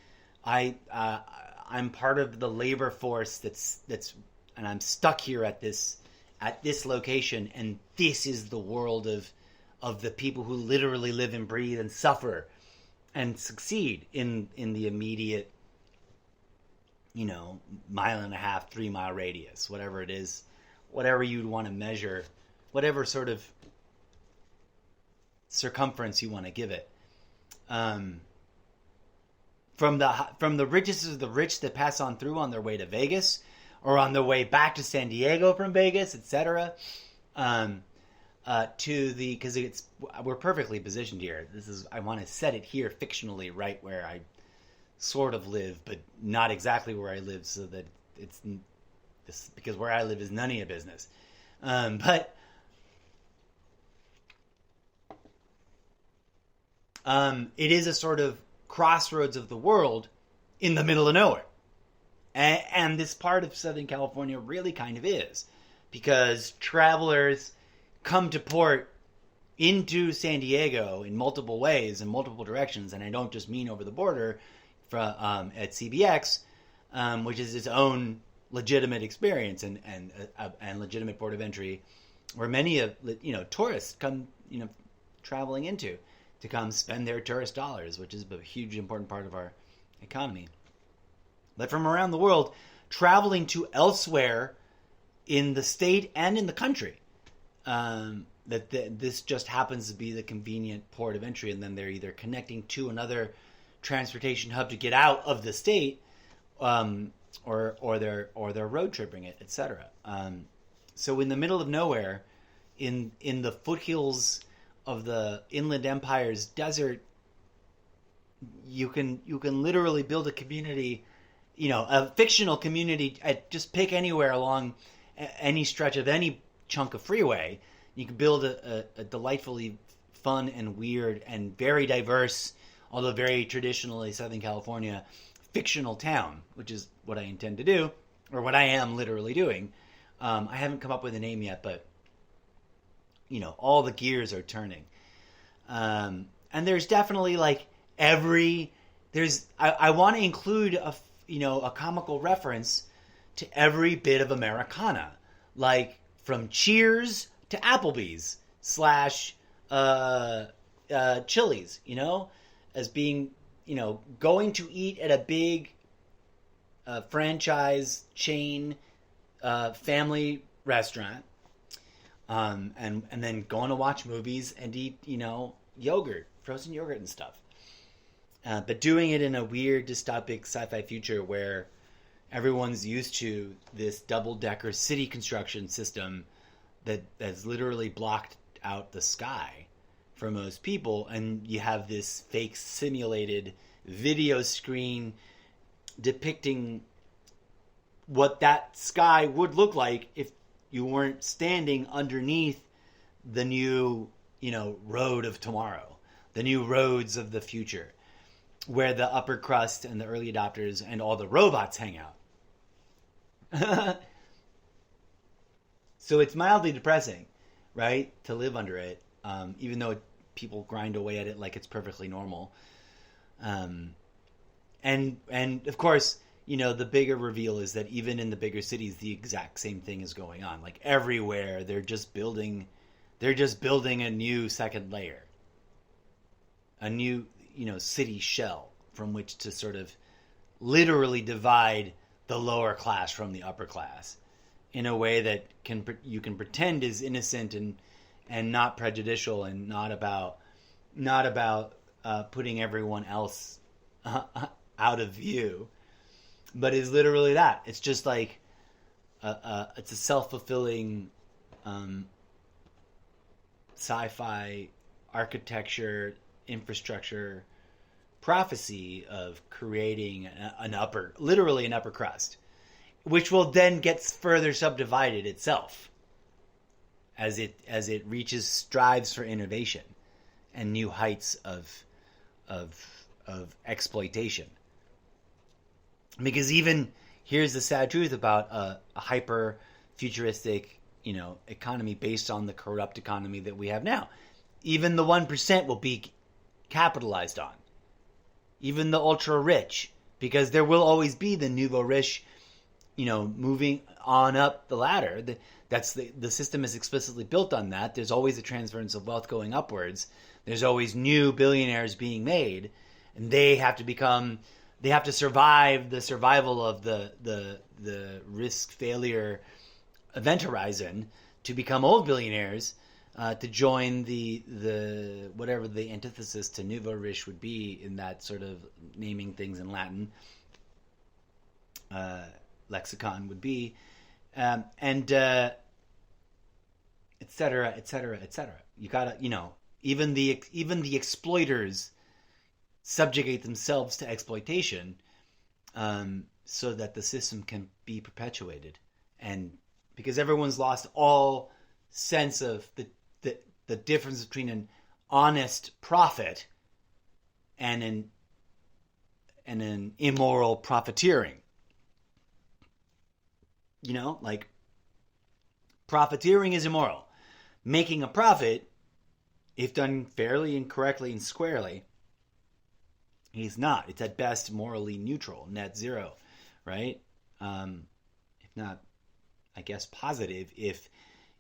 I'm part of the labor force that's and I'm stuck here at this location, and this is the world of the people who literally live and breathe and suffer and succeed in the immediate, you know, 1.5 mile, 3 mile radius, whatever it is, whatever you'd want to measure whatever sort of circumference you want to give it. From the richest of the rich that pass on through on their way to Vegas, or on their way back to San Diego from Vegas, etc. Because we're perfectly positioned here. I want to set it here fictionally, right where I sort of live, but not exactly where I live, so that it's this, because where I live is none of your business. But it is a sort of crossroads of the world in the middle of nowhere. And this part of Southern California really kind of is, because travelers come to port into San Diego in multiple ways, in multiple directions, and I don't just mean over the border at CBX, which is its own legitimate experience and legitimate port of entry, where many of tourists come traveling into to come spend their tourist dollars, which is a huge important part of our economy. But from around the world, traveling to elsewhere in the state and in the country, this just happens to be the convenient port of entry, and then they're either connecting to another transportation hub to get out of the state, or they're road tripping it, etc. So in the middle of nowhere, in the foothills of the Inland Empire's desert, you can literally build a community, a fictional community. Just pick anywhere along any stretch of any chunk of freeway. You can build a delightfully fun and weird and very diverse, although very traditionally Southern California, fictional town, which is what I intend to do, or what I am literally doing. I haven't come up with a name yet, but all the gears are turning. And there's definitely I want to include a comical reference to every bit of Americana, like from Cheers to Applebee's / Chili's, as being, going to eat at a big franchise chain family restaurant, and then going to watch movies and eat, yogurt, frozen yogurt and stuff. But doing it in a weird dystopic sci-fi future where everyone's used to this double-decker city construction system that's literally blocked out the sky for most people, and you have this fake simulated video screen depicting what that sky would look like if you weren't standing underneath the new, road of tomorrow, the new roads of the future, where the upper crust and the early adopters and all the robots hang out. So it's mildly depressing, right, to live under it, even though people grind away at it like it's perfectly normal. And of course, the bigger reveal is that even in the bigger cities, the exact same thing is going on. Like everywhere, they're just building a new second layer, a new, city shell from which to sort of literally divide the lower class from the upper class in a way that you can pretend is innocent and not prejudicial and not about putting everyone else out of view, but is literally that. It's just like it's a self-fulfilling sci-fi architecture infrastructure prophecy of creating literally an upper crust, which will then get further subdivided itself as it strives for innovation and new heights of exploitation. Because even here's the sad truth about a hyper futuristic, economy based on the corrupt economy that we have now. Even the 1% will be capitalized on. Even the ultra rich, because there will always be the nouveau riche, moving on up the ladder. That's the system is explicitly built on that. There's always a transference of wealth going upwards. There's always new billionaires being made, and they have to survive the survival of the risk failure event horizon to become old billionaires, to join the whatever the antithesis to nouveau riche would be in that sort of naming things in Latin lexicon would be, and et cetera, et cetera, et cetera. You gotta, even the exploiters subjugate themselves to exploitation, so that the system can be perpetuated, and because everyone's lost all sense of the difference between an honest profit and an immoral profiteering. Like, profiteering is immoral. Making a profit, if done fairly and correctly and squarely, is not. It's at best morally neutral, net zero, right? If not, I guess, positive, if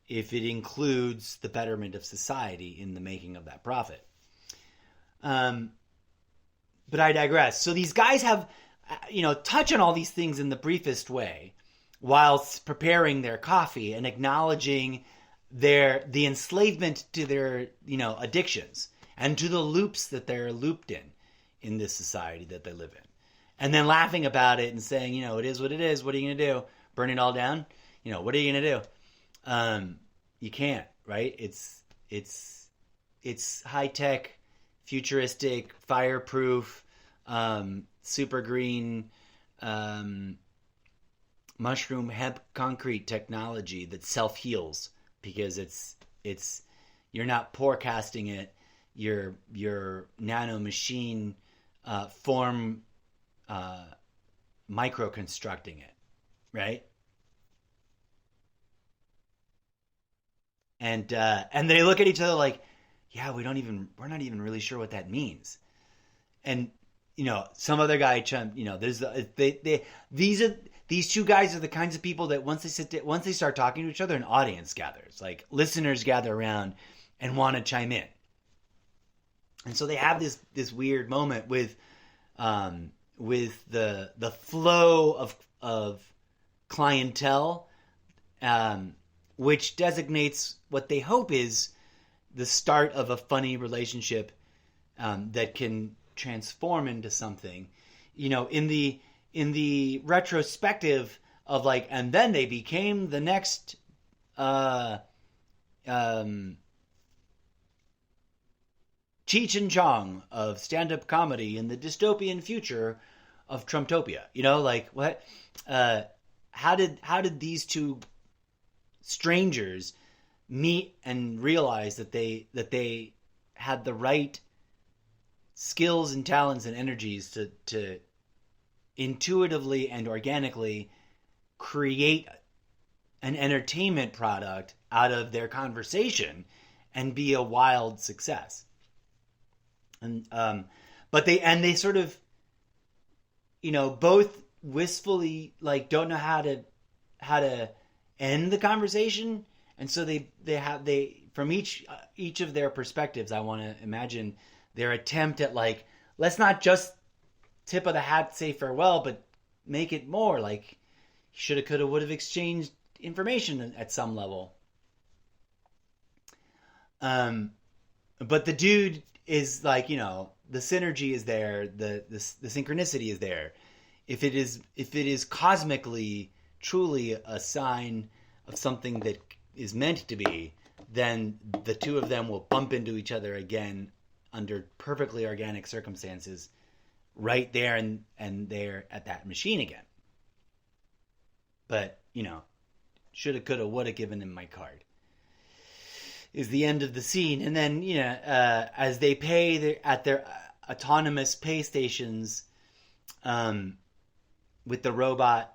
it includes the betterment of society in the making of that profit. But I digress. So these guys have, touch on all these things in the briefest way, whilst preparing their coffee and acknowledging the enslavement to their, addictions and to the loops that they're looped in this society that they live in. And then laughing about it and saying, it is what it is. What are you going to do? Burn it all down? What are you going to do? You can't, right? It's high-tech, futuristic, fireproof, super green, mushroom hemp concrete technology that self-heals, because it's you're not forecasting it, you're nano machine form micro constructing it, right? And they look at each other like, yeah, we're not even really sure what that means. And some other guy there's these two guys are the kinds of people that once they start talking to each other, an audience gathers, like listeners gather around and want to chime in. And so they have this weird moment with the flow of clientele, which designates what they hope is the start of a funny relationship that can transform into something. In the retrospective of like, and then they became the next Cheech and Chong of stand-up comedy in the dystopian future of Trumptopia. Like what? How did these two strangers meet and realize that they had the right skills and talents and energies to intuitively and organically create an entertainment product out of their conversation and be a wild success? And but they sort of both wistfully like don't know how to end the conversation, and so they from each of their perspectives, I want to imagine their attempt at like, let's not just tip of the hat say farewell, but make it more like shoulda, coulda, would have exchanged information at some level. But the dude is like, the synergy is there, the synchronicity is there. If it is cosmically truly a sign of something that is meant to be, then the two of them will bump into each other again under perfectly organic circumstances, right there and there at that machine again. But shoulda, coulda, woulda given him my card is the end of the scene. And then as they pay at their autonomous pay stations, with the robot,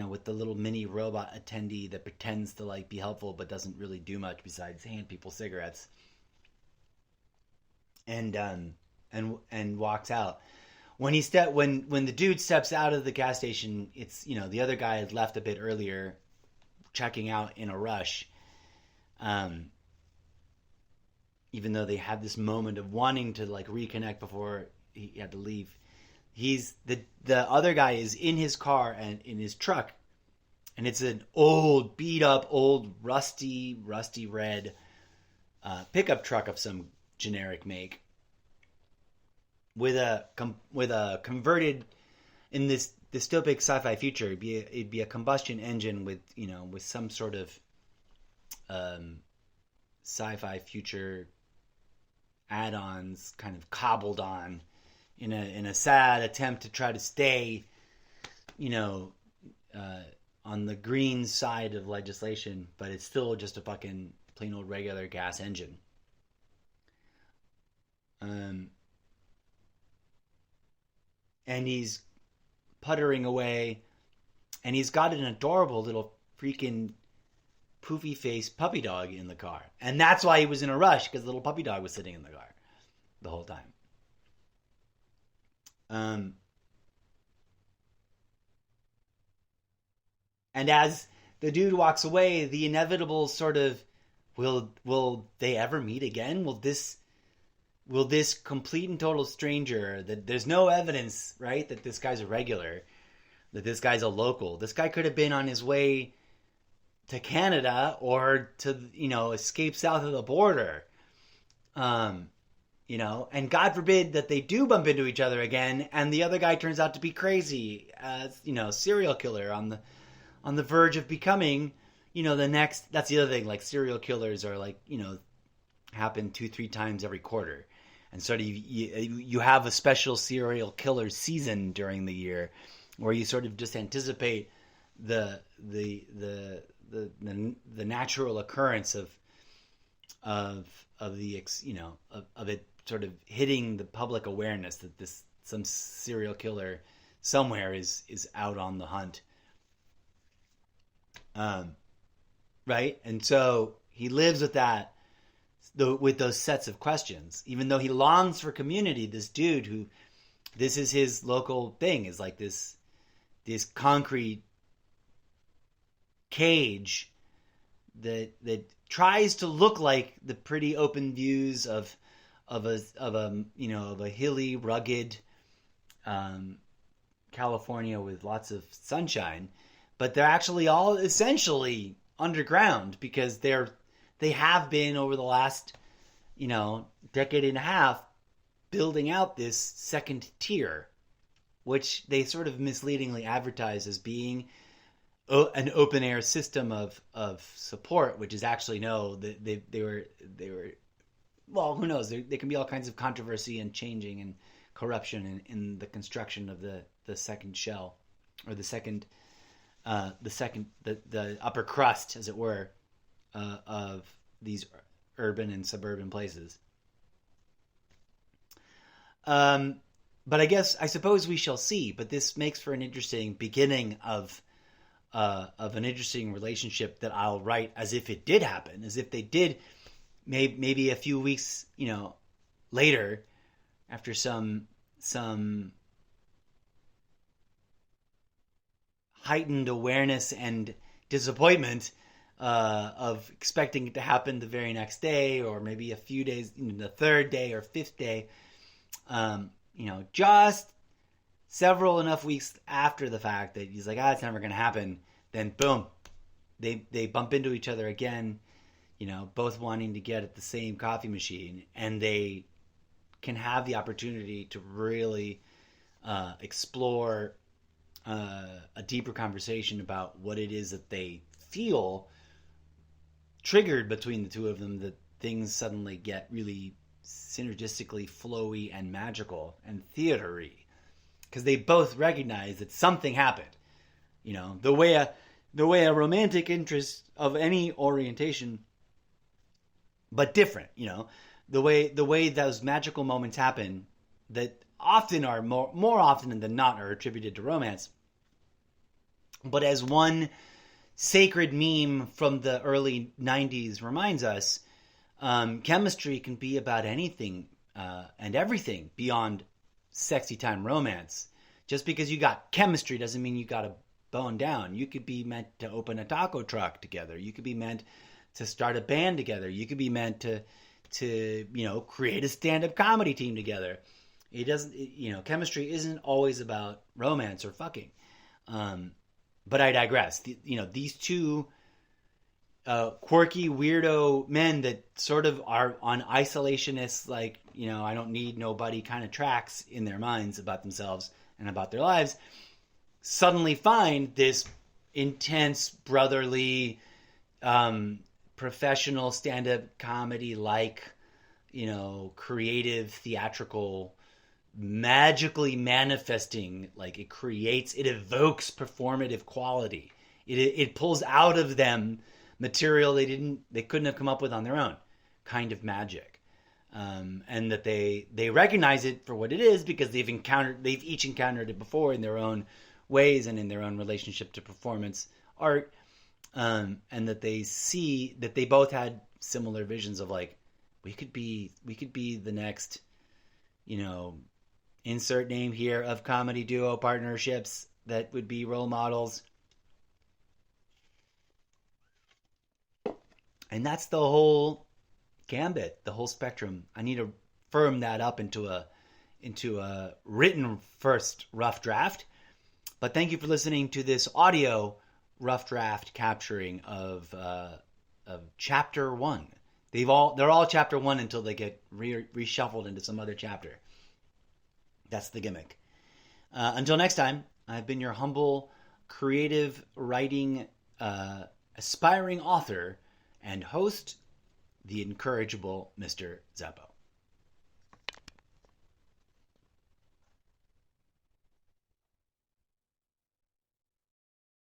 with the little mini robot attendee that pretends to like be helpful but doesn't really do much besides hand people cigarettes, and walks out. When the dude steps out of the gas station, it's the other guy had left a bit earlier, checking out in a rush. Even though they had this moment of wanting to like reconnect before he had to leave, the other guy is in his car and in his truck, And it's an old, beat up, old, rusty red pickup truck of some generic make with a converted in this dystopic sci-fi future. It'd be a combustion engine with with some sort of um, sci-fi future add-ons kind of cobbled on in a sad attempt to try to stay you know uh, on the green side of legislation, but it's still just a fucking plain old regular gas engine. Um, and he's puttering away, and he's got an adorable little freaking poofy faced puppy dog in the car. And that's why he was in a rush, because the little puppy dog was sitting in the car the whole time. Um, and as the dude walks away, the inevitable sort of will they ever meet again? Will this complete and total stranger that there's no evidence, right, that this guy's a regular, that this guy's a local. This guy could have been on his way to Canada or to escape south of the border. And God forbid that they do bump into each other again, and the other guy turns out to be crazy, as serial killer on the verge of becoming, the next. That's the other thing. Like serial killers are like happen 2-3 times every quarter, and sort of you have a special serial killer season during the year, where you sort of just anticipate the natural occurrence of it sort of hitting the public awareness that some serial killer somewhere is out on the hunt. Right? And so he lives with that, with those sets of questions, even though he longs for community. This dude who, this is his local thing, is like this concrete cage that tries to look like the pretty open views of a hilly, rugged California with lots of sunshine, but they're actually all essentially underground, because they have been over the last decade and a half building out this second tier, which they sort of misleadingly advertise as being an open air system of support, which is actually no. They were well, who knows? There can be all kinds of controversy and changing and corruption in the construction of the second shell, or the upper crust, as it were, of these urban and suburban places. But I suppose we shall see. But this makes for an interesting beginning of an interesting relationship that I'll write as if it did happen, as if they did. Maybe a few weeks, later, after some heightened awareness and disappointment of expecting it to happen the very next day, or maybe a few days, the third day or fifth day, just several enough weeks after the fact that he's like, it's never going to happen. Then boom, they bump into each other again, both wanting to get at the same coffee machine, and they can have the opportunity to really explore a deeper conversation about what it is that they feel triggered between the two of them, that things suddenly get really synergistically flowy and magical and theatery, because they both recognize that something happened. The way a romantic interest of any orientation, but different, the way those magical moments happen, that often are more often than not are attributed to romance. But as one sacred meme from the early 90s reminds us, chemistry can be about anything and everything beyond sexy time romance. Just because you got chemistry doesn't mean you got to bone down. You could be meant to open a taco truck together. You could be meant to start a band together. You could be meant to create a stand-up comedy team together. It doesn't, chemistry isn't always about romance or fucking. But I digress. These two quirky weirdo men that sort of are on isolationist, like, I don't need nobody kind of tracks in their minds about themselves and about their lives, suddenly find this intense brotherly professional stand-up comedy like creative theatrical magically manifesting, like it evokes performative quality. It pulls out of them material they couldn't have come up with on their own, kind of magic. And that they recognize it for what it is because they've each encountered it before in their own ways and in their own relationship to performance art. And that they see that they both had similar visions of, like, we could be the next, insert name here of comedy duo partnerships that would be role models. And that's the whole gambit, the whole spectrum. I need to firm that up into a written first rough draft. But thank you for listening to this audio rough draft capturing of chapter 1. They're all chapter 1 until they get reshuffled into some other chapter. That's the gimmick. Until next time, I've been your humble, creative writing, aspiring author and host, the incorrigible Mr. Zeppo.